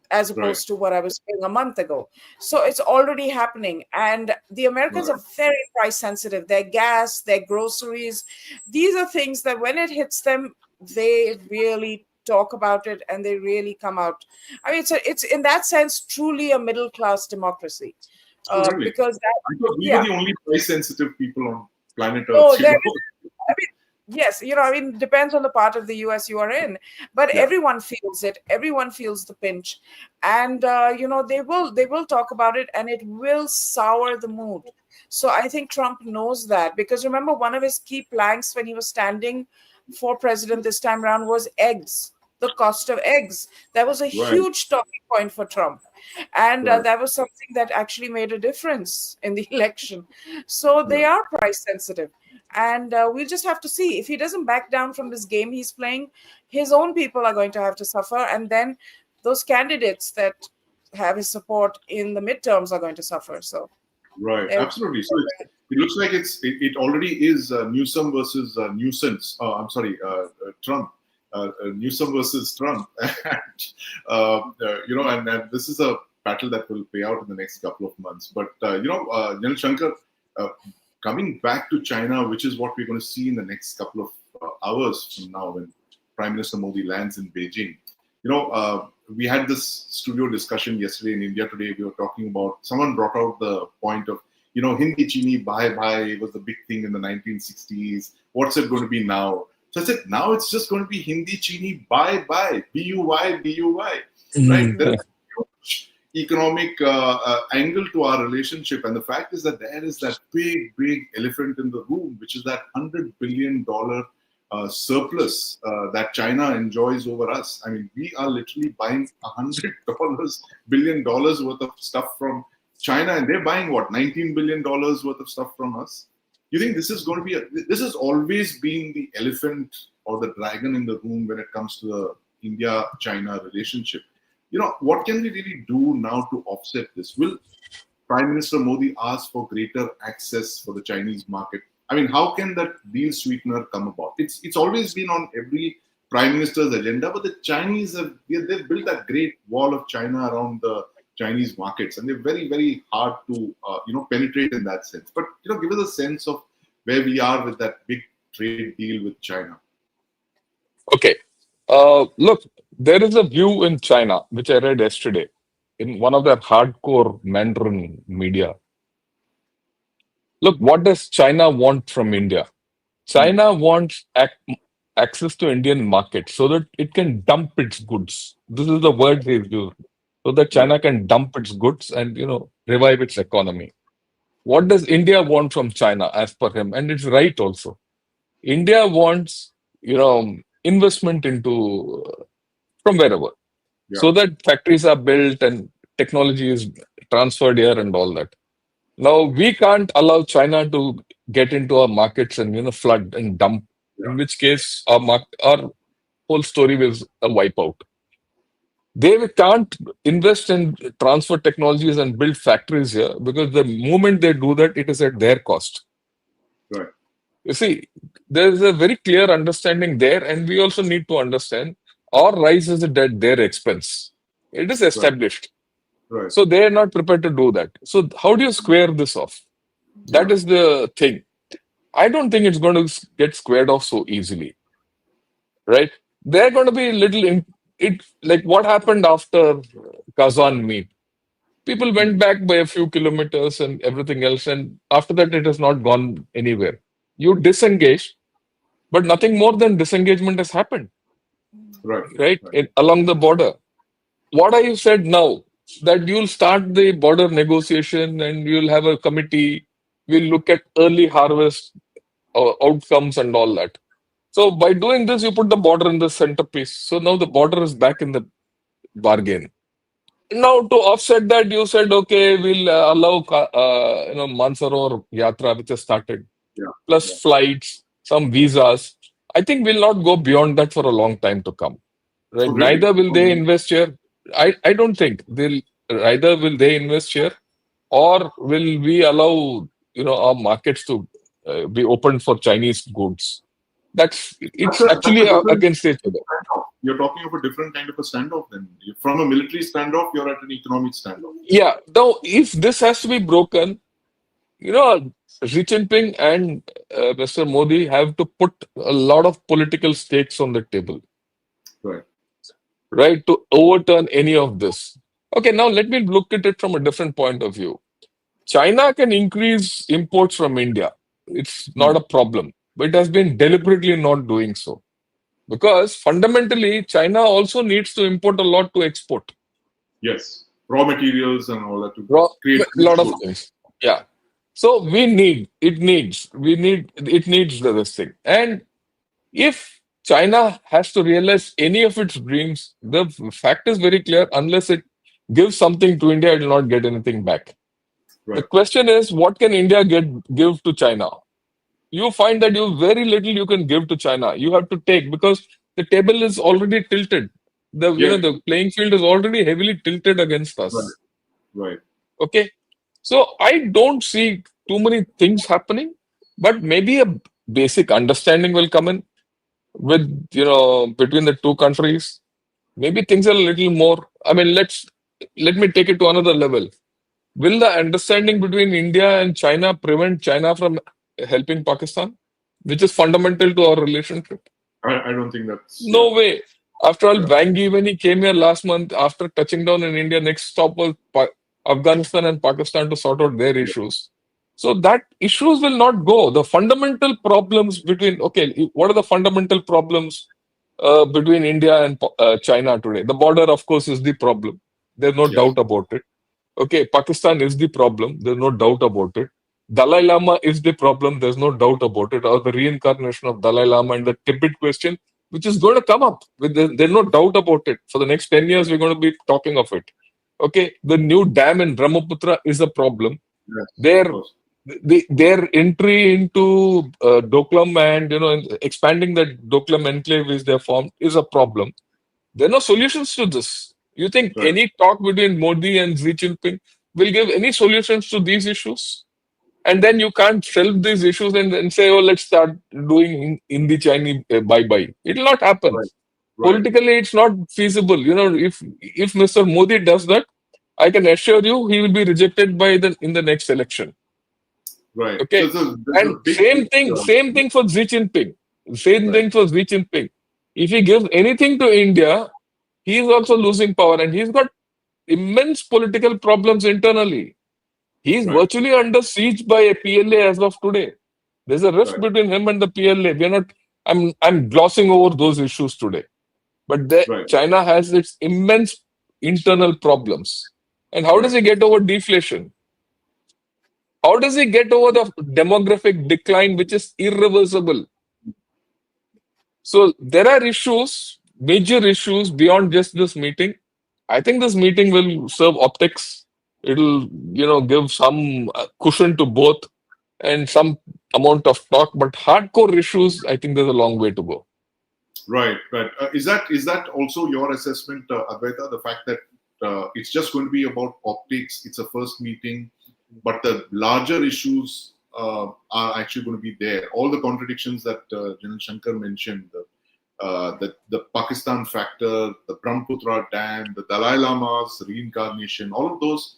as Right. opposed to what I was paying a month ago. So it's already happening. And the Americans Right. are very price sensitive. Their gas, their groceries, these are things that when it hits them, they really talk about it and they really come out. I mean, it's in that sense truly a middle class democracy, Oh, really? because that, I thought we were yeah, the only price-sensitive people on planet no, Earth. there is. I mean, yes, I mean, depends on the part of the US you are in, but Yeah. everyone feels it. Everyone feels the pinch, and they will talk about it, and it will sour the mood. So I think Trump knows that, because remember, one of his key planks when he was standing for president this time around was eggs. The cost of eggs. That was a Right. huge talking point for Trump, and Right. that was something that actually made a difference in the election. So they Yeah. are price sensitive, and we'll just have to see. If he doesn't back down from this game he's playing, his own people are going to have to suffer, and then those candidates that have his support in the midterms are going to suffer. So Right. there. Absolutely. So it looks like it already is Newsom versus nuisance. I'm sorry, Trump. Newsom versus Trump. And, and this is a battle that will play out in the next couple of months. But General Shankar, uh, coming back to China, which is what we're going to see in the next couple of hours from now, when Prime Minister Modi lands in Beijing. We had this studio discussion yesterday in India Today. We were talking about, someone brought out the point of, Hindi Chini bye bye was the big thing in the 1960s. What's it going to be now? So I said, now it's just going to be Hindi Chini bye bye, BUY, BUY, right? There is Mhm. a huge economic angle to our relationship. And the fact is that there is that big elephant in the room, which is that $100 billion surplus that China enjoys over us. I mean, we are literally buying $100 billion worth of stuff from China, and they're buying what, $19 billion worth of stuff from us. You think this is going to be this has always been the elephant or the dragon in the room when it comes to the India-China relationship? What can we really do now to offset this? Will Prime Minister Modi ask for greater access for the Chinese market? I mean, how can that deal sweetener come about? It's always been on every prime minister's agenda, but the Chinese they've built that great wall of China around the Chinese markets, and they're very hard to penetrate in that sense. But give us a sense of where we are with that big trade deal with China. Okay. Look, there is a view in China, which I read yesterday in one of their hardcore Mandarin media. Look, what does China want from India? Hmm. China wants access to Indian market so that it can dump its goods. This is the word he's used. So that Right. China can dump its goods and revive its economy. What does India want from China, as per him? And it's right also. India wants, investment into from wherever, Yeah. so that factories are built and technology is transferred here and all that. Now we can't allow China to get into our markets and flood and dump. In Yeah. which case, our whole story will wipe out. They can't invest in transfer technologies and build factories here because the moment they do that, it is at their cost. Right. You see, there's a very clear understanding there, and we also need to understand our rise is at their expense. It is Right. established. Right. So they are not prepared to do that. So how do you square this off? That Yeah. is the thing. I don't think it's going to get squared off so easily, right? They're going to be little it like what happened after Kazan meet. People went back by a few kilometers and everything else, and after that, it has not gone anywhere. You disengage, but nothing more than disengagement has happened, Right. right? Right. Along the border. What are you said now? That you'll start the border negotiation and you'll have a committee. We'll look at early harvest outcomes and all that. So by doing this, you put the border in the centerpiece. So now the border is back in the bargain. Now to offset that, you said, okay, we'll allow Mansarovar Yatra, which has started, Yeah. plus Yeah. flights, some visas. I think we'll not go beyond that for a long time to come. Right? Oh, really? Neither will Oh, they invest here. I don't think they'll either will they invest here or will we allow our markets to be opened for Chinese goods. that's It's a actually different against each other. standoff. You're talking of a different kind of a standoff then. From a military standoff, you're at an economic standoff. Yeah. Now, if this has to be broken, Xi Jinping and Mr. Modi have to put a lot of political stakes on the table, Right. right, to overturn any of this. Okay, now let me look at it from a different point of view. China can increase imports from India. It's not Hmm. a problem, but it has been deliberately not doing so because fundamentally, China also needs to import a lot to export. Yes. Raw materials and all that to A create lot finished of goods. things. Yeah. So it needs this thing. And if China has to realize any of its dreams, the fact is very clear. Unless it gives something to India, it will not get anything back. The Right. question is, what can India give to China? You find that you very little you can give to China. You have to take because the table is already tilted. Yes. The playing field is already heavily tilted against Right. us. Right. Okay, so I don't see too many things happening, but maybe a basic understanding will come in with between the two countries. Maybe things are a little more. I mean, let me take it to another level. Will the understanding between India and China prevent China from helping Pakistan, which is fundamental to our relationship? I don't think that's No way. After all, yeah. Wang Yi, when he came here last month, after touching down in India, next stop was Afghanistan and Pakistan to sort out their Yeah. issues. So that issues will not go. The fundamental problems between, okay, what are the fundamental problems between India and China today? The border, of course, is the problem. There's no Yes. doubt about it. Okay, Pakistan is the problem. There's no doubt about it. Dalai Lama is the problem. There's no doubt about it. Or the reincarnation of Dalai Lama and the Tibet question, which is going to come up. There's no doubt about it. For the next 10 years, we're going to be talking of it. Okay, the new dam in Brahmaputra is a problem. Yes. Of Their course. their entry into Doklam and expanding that Doklam enclave is their form is a problem. There are no solutions to this. You think Right. any talk between Modi and Xi Jinping will give any solutions to these issues? And then you can't shelve these issues and say, oh, let's start doing in the Chinese bye-bye. It will not happen. Right. Right. Politically, it's not feasible. If Mr. Modi does that, I can assure you he will be rejected by the in the next election. Right. Okay. There's a And big, big same thing for Xi Jinping. Same right. thing for Xi Jinping. If he gives anything to India, he is also losing power and he's got immense political problems internally. He is Right. virtually under siege by a PLA as of today. There's a rift Right. between him and the PLA. We are not. I'm glossing over those issues today, but Right. China has its immense internal problems. And how does Right. he get over deflation? How does he get over the demographic decline, which is irreversible? So there are issues, major issues beyond just this meeting. I think this meeting will serve optics. It'll, give some cushion to both and some amount of talk. But hardcore issues, I think there's a long way to go. Right, right. Is that also your assessment, Advaita? The fact that it's just going to be about optics. It's a first meeting, but the larger issues are actually going to be there. All the contradictions that General Shankar mentioned, the Pakistan factor, the Brahmaputra Dam, the Dalai Lama's reincarnation, all of those.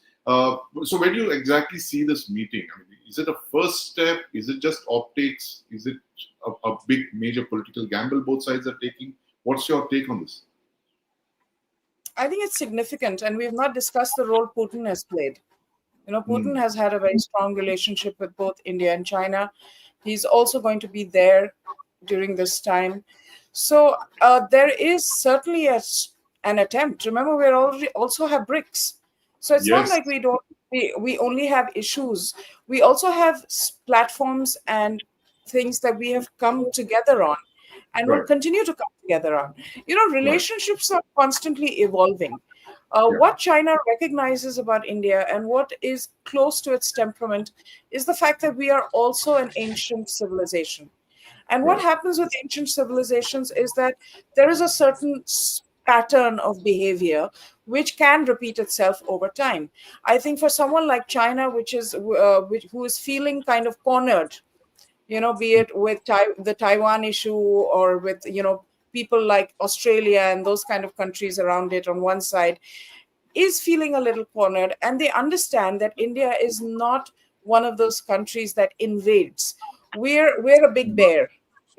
So where do you exactly see this meeting? I mean, is it a first step? Is it just optics? Is it a big major political gamble both sides are taking? What's your take on this? I think it's significant, and we've not discussed the role Putin has played. Hmm. Putin has had a very strong relationship with both India and China. He's also going to be there during this time. So there is certainly an attempt. Remember, we already also have BRICS. So it's not Yes, like we only have issues. We also have platforms and things that we have come together on and will right, continue to come together on. right, Relationships are constantly evolving. yeah, What China recognizes about India and what is close to its temperament is the fact that we are also an ancient civilization. And what right, happens with ancient civilizations is that there is a certain pattern of behavior which can repeat itself over time. I think for someone like China, who is feeling kind of cornered, be it with the Taiwan issue or with, people like Australia and those kind of countries around it on one side, is feeling a little cornered, and they understand that India is not one of those countries that invades. We're a big bear.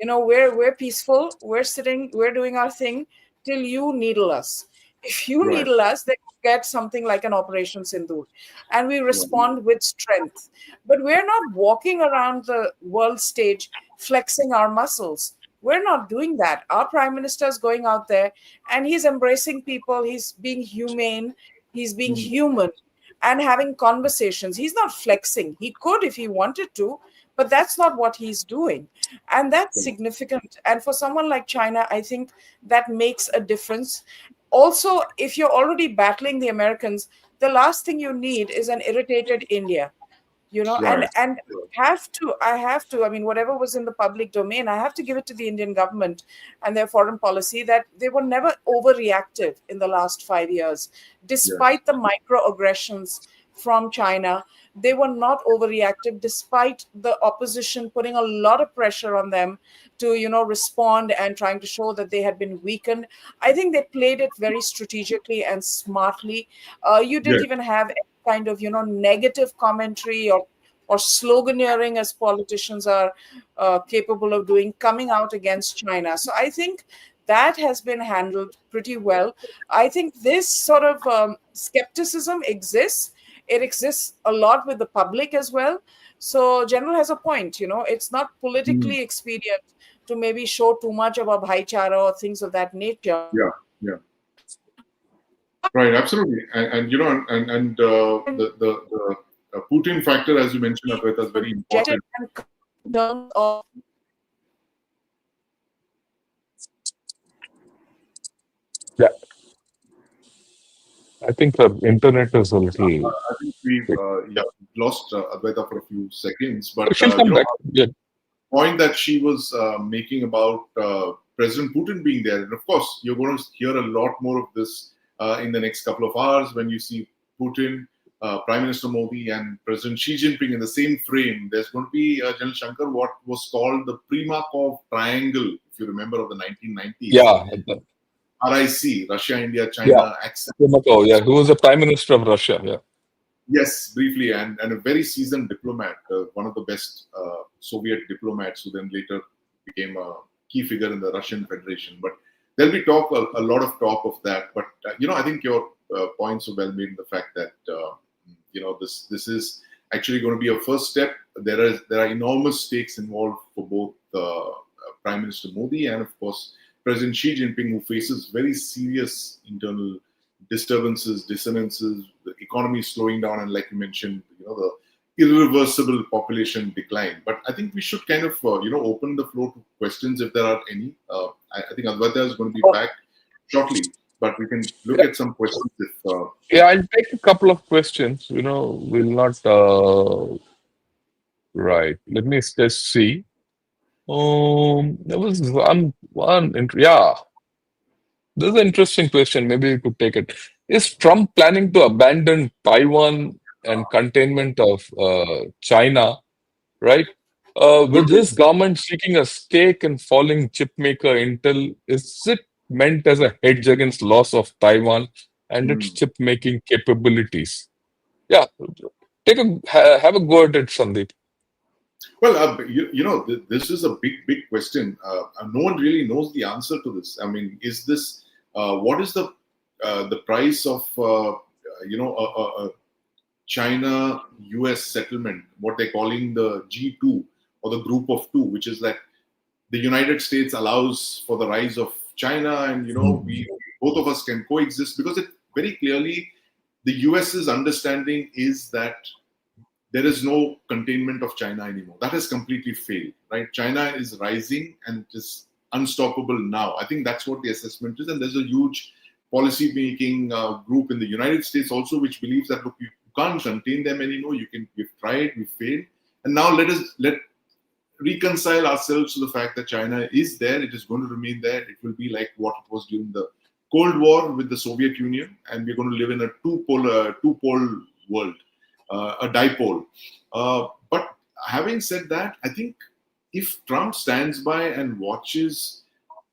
We're peaceful. We're sitting. We're doing our thing till you needle us. If you right, needle us, then you get something like an Operation Sindoor, and we right, respond with strength. But we're not walking around the world stage flexing our muscles. We're not doing that. Our prime minister is going out there and he's embracing people. He's being humane. He's being hmm, human and having conversations. He's not flexing. He could if he wanted to, but that's not what he's doing. And that's right, significant. And for someone like China, I think that makes a difference. Also, if you're already battling the Americans, the last thing you need is an irritated India, and right, I mean, whatever was in the public domain, I have to give it to the Indian government and their foreign policy that they were never overreactive in the last 5 years. yes, Despite the microaggressions from China, they were not overreactive, despite the opposition putting a lot of pressure on them to, respond and trying to show that they had been weakened. I think they played it very strategically and smartly. You didn't yes, even have kind of, negative commentary or sloganeering, as politicians are capable of doing, coming out against China. So I think that has been handled pretty well. I think this sort of skepticism exists. It exists a lot with the public as well. So General has a point. It's not hmm, politically expedient to maybe show too much of a bhaichara or things of that nature. yeah, yeah, right, absolutely, and the Putin factor, as you mentioned, Advaita, is very Projected important. and in terms of Yeah, I think the internet is a little. I think we've lost Advaita for a few seconds, but She'll come back. Yeah. point that she was making about President Putin being there. And of course, you're going to hear a lot more of this in the next couple of hours when you see Putin, Prime Minister Modi, and President Xi Jinping in the same frame. There's going to be, General Shankar, what was called the Primakov Triangle, if you remember, of the 1990s. Yeah. RIC, Russia, India, Yeah. China, access. Primakov, yeah, who was the prime minister of Russia. Yeah. Yes, briefly, and a very seasoned diplomat, one of the best Soviet diplomats who then later became a key figure in the Russian Federation. But there'll be a lot of talk of that. But I think your points are well made in the fact that this is actually going to be a first step. There are enormous stakes involved for both Prime Minister Modi and, of course, President Xi Jinping, who faces very serious internal disturbances, dissonances. The economy is slowing down, and like you mentioned, the irreversible population decline. But I think we should kind of open the floor to questions if there are any. I think Advaita is going to be Oh, back shortly, but we can look yeah, at some questions if. yeah, I'll take a couple of questions. We'll not. Right. Let me just see. There was yeah. This is an interesting question. Maybe you could take it. Is Trump planning to abandon Taiwan and containment of China? Right. With Good. this government seeking a stake in falling chip maker Intel, is it meant as a hedge against loss of Taiwan and its Hmm. chip making capabilities? Yeah, have a go at it, Sandeep. Well, this is a big question. No one really knows the answer to this. I mean, is this what is the price of a China US settlement? What they're calling the G2 or the Group of Two, which is that the United States allows for the rise of China, and we both of us can coexist, because it very clearly the US's understanding is that there is no containment of China anymore. That has completely failed, right? China is rising and it is unstoppable now. I think that's what the assessment is. And there's a huge policy making group in the United States also, which believes that, look, you can't contain them anymore. We've tried, we failed. And now let reconcile ourselves to the fact that China is there. It is going to remain there. It will be like what it was during the Cold War with the Soviet Union, and we're going to live in a two-pole world, a dipole. But having said that, I think if Trump stands by and watches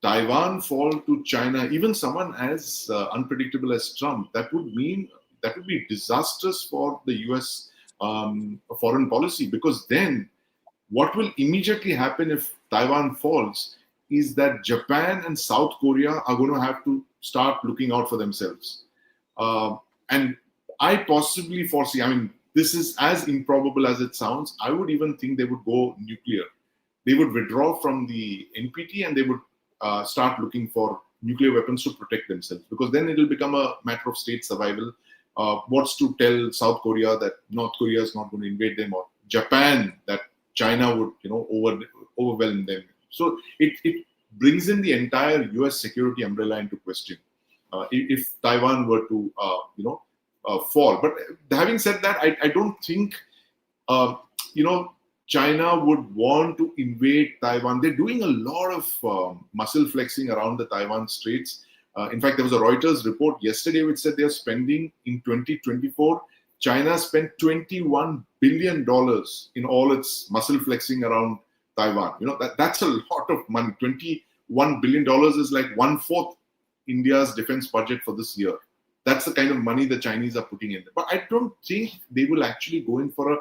Taiwan fall to China, even someone as unpredictable as Trump, that would be disastrous for the U.S. Foreign policy, because then what will immediately happen if Taiwan falls is that Japan and South Korea are going to have to start looking out for themselves. And I possibly foresee, I mean, this is as improbable as it sounds. I would even think they would go nuclear. They would withdraw from the NPT and they would start looking for nuclear weapons to protect themselves, because then it will become a matter of state survival. What's to tell South Korea that North Korea is not going to invade them, or Japan that China would, overwhelm them. So it brings in the entire U.S. security umbrella into question if Taiwan were to, fall. But having said that, I don't think, uh, you know, China would want to invade Taiwan. They're doing a lot of muscle flexing around the Taiwan Straits. In fact, there was a Reuters report yesterday which said they're spending in 2024. China spent $21 billion in all its muscle flexing around Taiwan. That's a lot of money. $21 billion is like one-fourth India's defense budget for this year. That's the kind of money the Chinese are putting in. But I don't think they will actually go in for a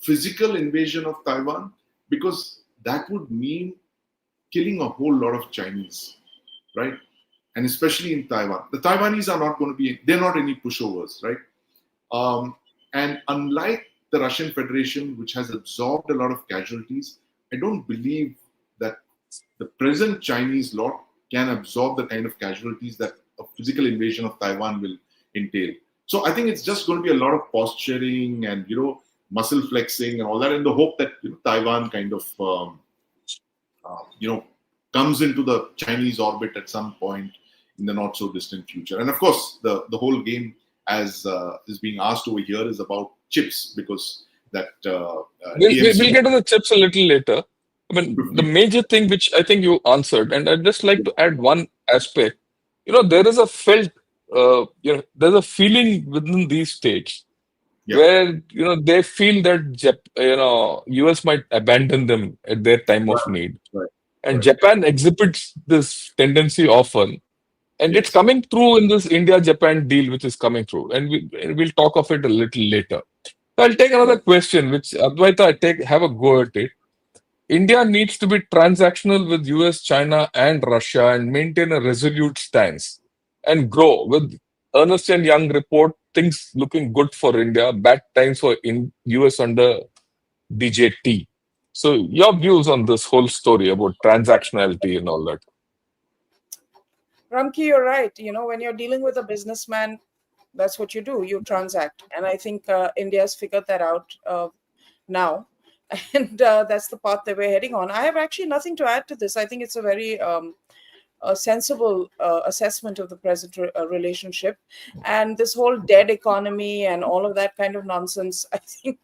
physical invasion of Taiwan, because that would mean killing a whole lot of Chinese, right? And especially in Taiwan. The Taiwanese are not going to be, they're not any pushovers, right? And unlike the Russian Federation, which has absorbed a lot of casualties, I don't believe that the present Chinese lot can absorb the kind of casualties that a physical invasion of Taiwan will entail. So I think it's just going to be a lot of posturing and muscle flexing and all that, in the hope that Taiwan kind of comes into the Chinese orbit at some point in the not so distant future. And of course, the whole game, as is being asked over here, is about chips, because that We'll TMC get to the chips a little later. I mean, the 50. major thing which I think you answered, and I'd just like to add one aspect. There is there's a feeling within these states Yeah, where they feel that US might abandon them at their time of right, need, right, and right. Japan exhibits this tendency often, and it's Yes. coming through in this India-Japan deal, which is coming through, and we'll talk of it a little later. So I'll take another Right. question, which Advaita, have a go at it. India needs to be transactional with US, China, and Russia and maintain a resolute stance and grow. With Ernst and Young report, things looking good for India, bad times for US under DJT. So your views on this whole story about transactionality and all that? Ramki, you're right. When you're dealing with a businessman, that's what you do. You transact. And I think India's figured that out. now. And that's the path that we're heading on. I have actually nothing to add to this. I think it's a very a sensible assessment of the present relationship, and this whole dead economy and all of that kind of nonsense. I think,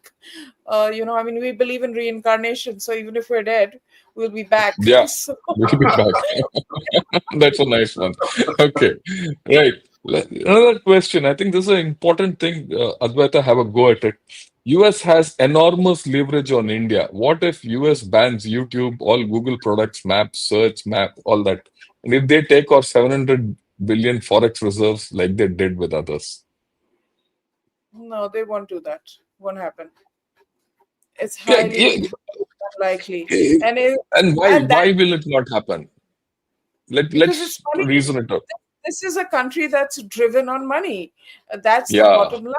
I mean, we believe in reincarnation, so even if we're dead, we'll be back. Yeah, So we'll be back. That's a nice one. Okay, right. Another question. I think this is an important thing. Advaita, have a go at it. US has enormous leverage on India. What if US bans YouTube, all Google products, maps, search, map, all that? And if they take our 700 billion forex reserves like they did with others? no, they won't do that. Won't happen. It's Yeah, highly yeah. unlikely, eh, and it, And why? and that Why will it not happen? because it's Let's money. reason it out. This is a country that's driven on money. That's the Yeah. bottom line.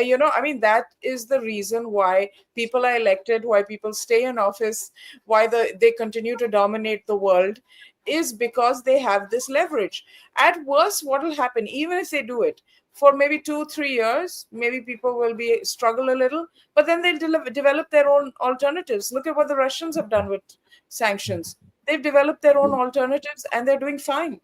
I mean, that is the reason why people are elected, why people stay in office, why they continue to dominate the world, is because they have this leverage. At worst, what will happen, even if they do it for maybe 2 3 years, maybe people will be struggle a little, but then they'll develop their own alternatives. Look at what the Russians have done with sanctions. They've developed their own alternatives and they're doing fine.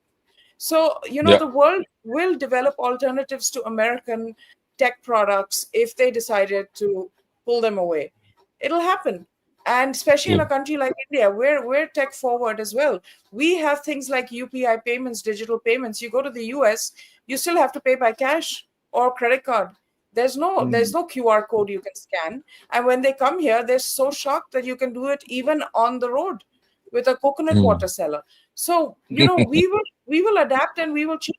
So, Yeah. the world will develop alternatives to American tech products if they decided to pull them away. It'll happen. And especially in Yeah. a country like India, we're tech forward as well. We have things like UPI payments, digital payments. You go to the US, you still have to pay by cash or credit card. There's Mm. no QR code you can scan. And when they come here, they're so shocked that you can do it even on the road with a coconut Mm. water seller. So, we will adapt and we will change.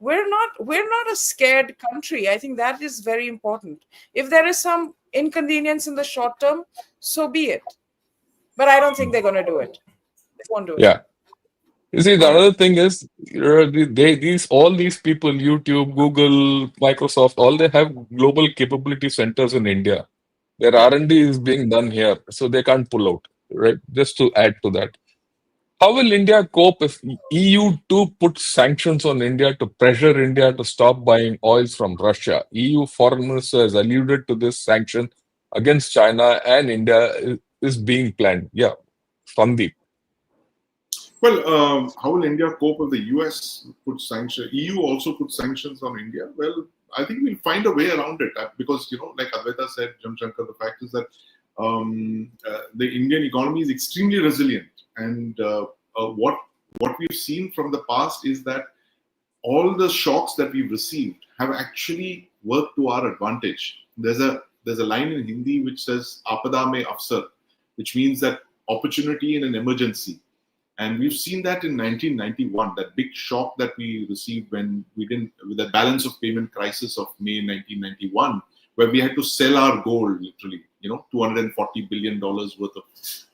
We're not a scared country. I think that is very important. If there is some inconvenience in the short term, so be it. But I don't think they're going to do it. They won't do it. Yeah. You see, Go the ahead. other thing is, these all these people, YouTube, Google, Microsoft, all they have global capability centers in India. Their Yeah. R&D is being done here, so they can't pull out, right? Just to add to that, how will India cope if EU too puts sanctions on India to pressure India to stop buying oils from Russia? EU foreign minister has alluded to this sanction against China and India is being planned. Yeah, Sandeep. Well, how will India cope if the US put sanctions? EU also put sanctions on India. Well, I think we'll find a way around it because like Advaita said, Shankar, the fact is that the Indian economy is extremely resilient, and what we've seen from the past is that all the shocks that we've received have actually worked to our advantage. There's a line in Hindi which says "Apada mein afsar," which means that opportunity in an emergency. And we've seen that in 1991, that big shock that we received when we didn't, with the balance of payment crisis of May 1991, where we had to sell our gold, literally, $240 billion worth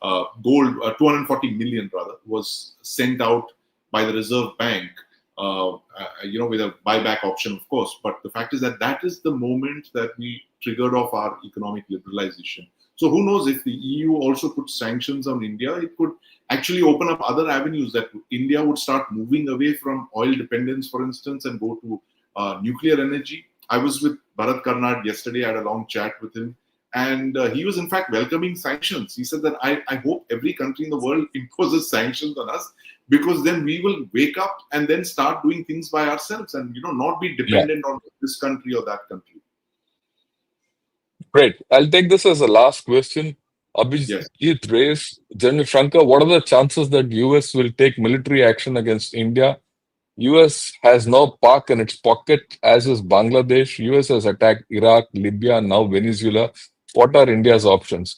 of gold, 240 million rather, was sent out by the Reserve Bank, with a buyback option, of course. But the fact is that that is the moment that we triggered off our economic liberalization. So who knows, if the EU also puts sanctions on India, it could actually open up other avenues, that India would start moving away from oil dependence, for instance, and go to nuclear energy. I was with Bharat Karnad yesterday. I had a long chat with him. And he was, in fact, welcoming sanctions. He said that I hope every country in the world imposes sanctions on us, because then we will wake up and then start doing things by ourselves and, not be Yeah, dependent on this country or that country. great. I'll take this as a last question. Yes. Abhijit raised, General Shankar, what are the chances that US will take military action against India? US has now Pak in its pocket, as is Bangladesh. US has attacked Iraq, Libya, now Venezuela. What are India's options?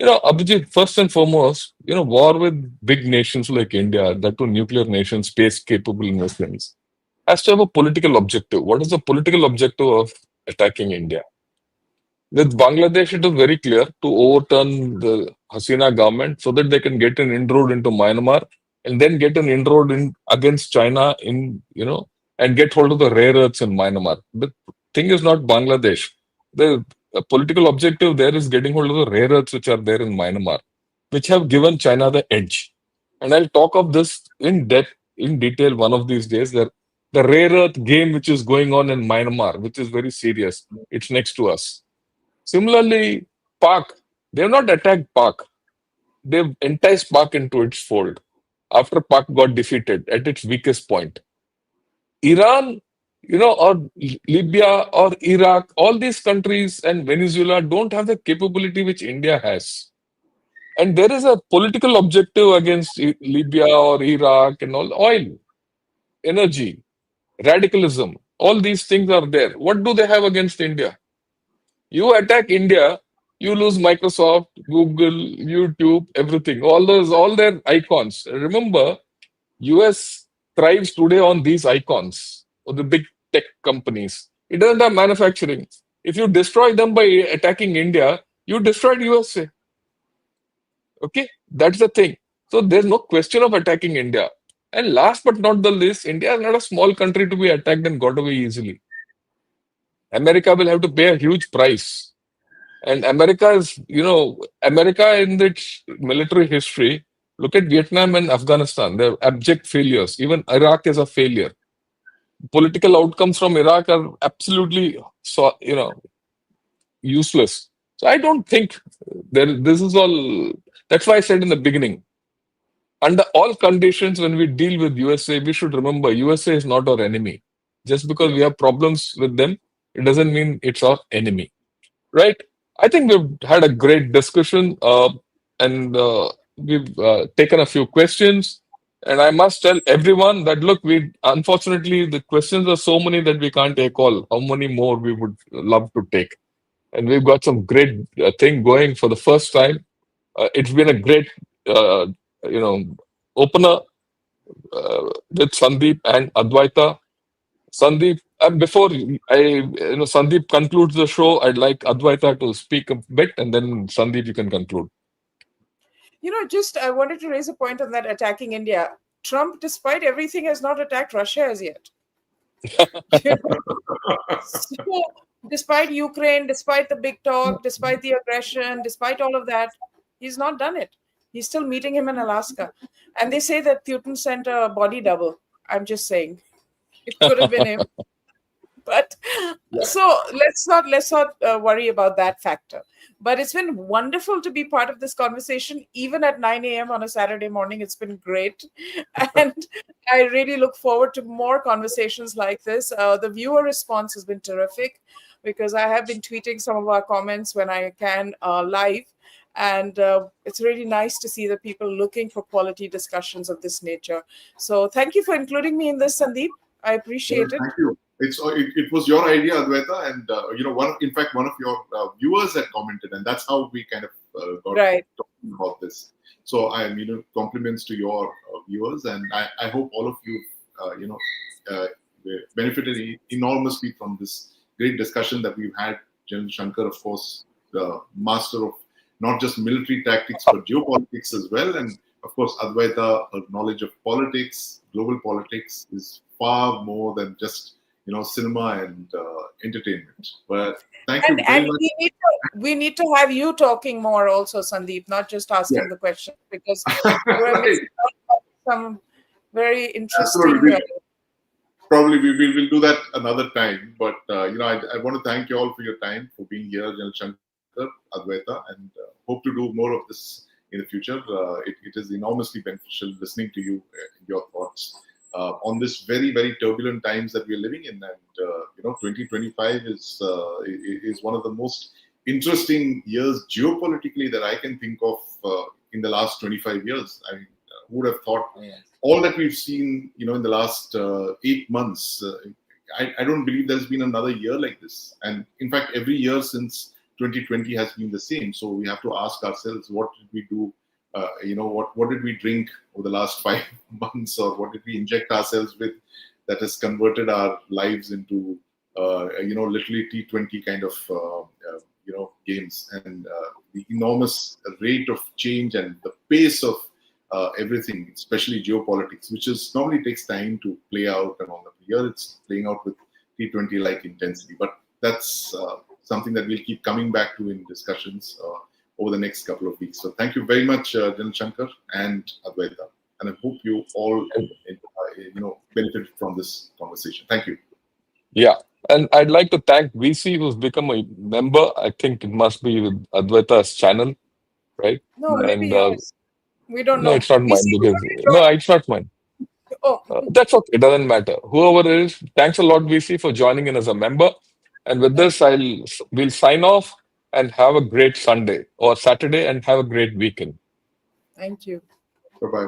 Abhijit, first and foremost, war with big nations like India, that too nuclear nations, space capable nations, has to have a political objective. What is the political objective of attacking India? With Bangladesh, it is very clear to overturn the Hasina government so that they can get an inroad into Myanmar and then get an inroad in against China and get hold of the rare earths in Myanmar. The thing is not Bangladesh. The political objective there is getting hold of the rare earths which are there in Myanmar, which have given China the edge. And I'll talk of this in depth, in detail one of these days. The rare earth game which is going on in Myanmar, which is very serious. It's next to us. Similarly, Pak. They have not attacked Pak. They've enticed Pak into its fold after Pak got defeated at its weakest point. Iran, or Libya or Iraq, all these countries and Venezuela don't have the capability which India has. And there is a political objective against Libya or Iraq and all oil, energy, radicalism. All these things are there. What do they have against India? You attack India, you lose Microsoft, Google, YouTube, everything. All their icons. Remember, US thrives today on these icons of the big tech companies. It doesn't have manufacturing. If you destroy them by attacking India, you destroyed USA. Okay, that's the thing. So there's no question of attacking India. And last but not the least, India is not a small country to be attacked and got away easily. America will have to pay a huge price. And America in its military history, look at Vietnam and Afghanistan. They're abject failures. Even Iraq is a failure. Political outcomes from Iraq are absolutely, useless. So I don't think this is all. That's why I said in the beginning, under all conditions, when we deal with USA, we should remember USA is not our enemy. Just because we Yes. have problems with them, it doesn't mean it's our enemy. Right? I think we've had a great discussion, and we've taken a few questions. And I must tell everyone that look, we unfortunately the questions are so many that we can't take all. How many more we would love to take? And we've got some great thing going for the first time. It's been a great, you know, opener with Sandeep and Advaita. Sandeep, before Sandeep concludes the show, I'd like Advaita to speak a bit, and then Sandeep, you can conclude. Just I wanted to raise a point on that attacking India. Trump, despite everything, has not attacked Russia as yet. You know? So, despite Ukraine, despite the big talk, despite the aggression, despite all of that, he's not done it. He's still meeting him in Alaska. And they say that Putin sent a body double. I'm just saying. It could have been him. But Yeah. so let's not worry about that factor. But it's been wonderful to be part of this conversation, even at 9 a.m. on a Saturday morning. It's been great, and I really look forward to more conversations like this. The viewer response has been terrific because I have been tweeting some of our comments when I can live. And it's really nice to see the people looking for quality discussions of this nature. So thank you for including me in this, Sandeep. I Well, appreciate it. thank you. It was your idea, Advaita, and one of your viewers had commented, and that's how we kind of got Right. talking about this. So I am, compliments to your viewers, and I hope all of you, uh, benefited enormously from this great discussion that we've had. General Shankar, of course, the master of not just military tactics but geopolitics as well, and of course, Advaita, her knowledge of politics, global politics, is far more than just cinema and entertainment. But thank And you very and much. we need to have you talking more also, Sandeep, not just Yeah, asking the questions because we're right. missing out on some very interesting. Absolutely. Probably we will do that another time. But I want to thank you all for your time, for being here, General Shankar, Advaita, and hope to do more of this in the future. It is enormously beneficial listening to you, your thoughts on this very very turbulent times that we are living in, and 2025 is one of the most interesting years geopolitically that I can think of in the last 25 years. I mean, who would have thought all that we've seen, in the last 8 months. I don't believe there's been another year like this. And in fact, every year since 2020 has been the same. So we have to ask ourselves, what did we do? What did we drink over the last 5 months, or what did we inject ourselves with that has converted our lives into, literally T20 kind of, games, and the enormous rate of change and the pace of everything, especially geopolitics, which is normally takes time to play out, and all that. Here it's playing out with T20 like intensity. But that's something that we'll keep coming back to in discussions over the next couple of weeks. So thank you very much, General Shankar and Advaita, and I hope you all benefited from this conversation. Thank you. Yeah. And I'd like to thank VC who's become a member. I think it must be with Advaita's channel, right? No, maybe And yours. We don't no, know. it's not We mine see because whoever no, joined. it's not mine. Oh, That's okay. It doesn't matter. Whoever it is, thanks a lot, VC, for joining in as a member. And with thank this, you. we'll sign off and have a great Sunday or Saturday and have a great weekend. Thank you. Bye bye.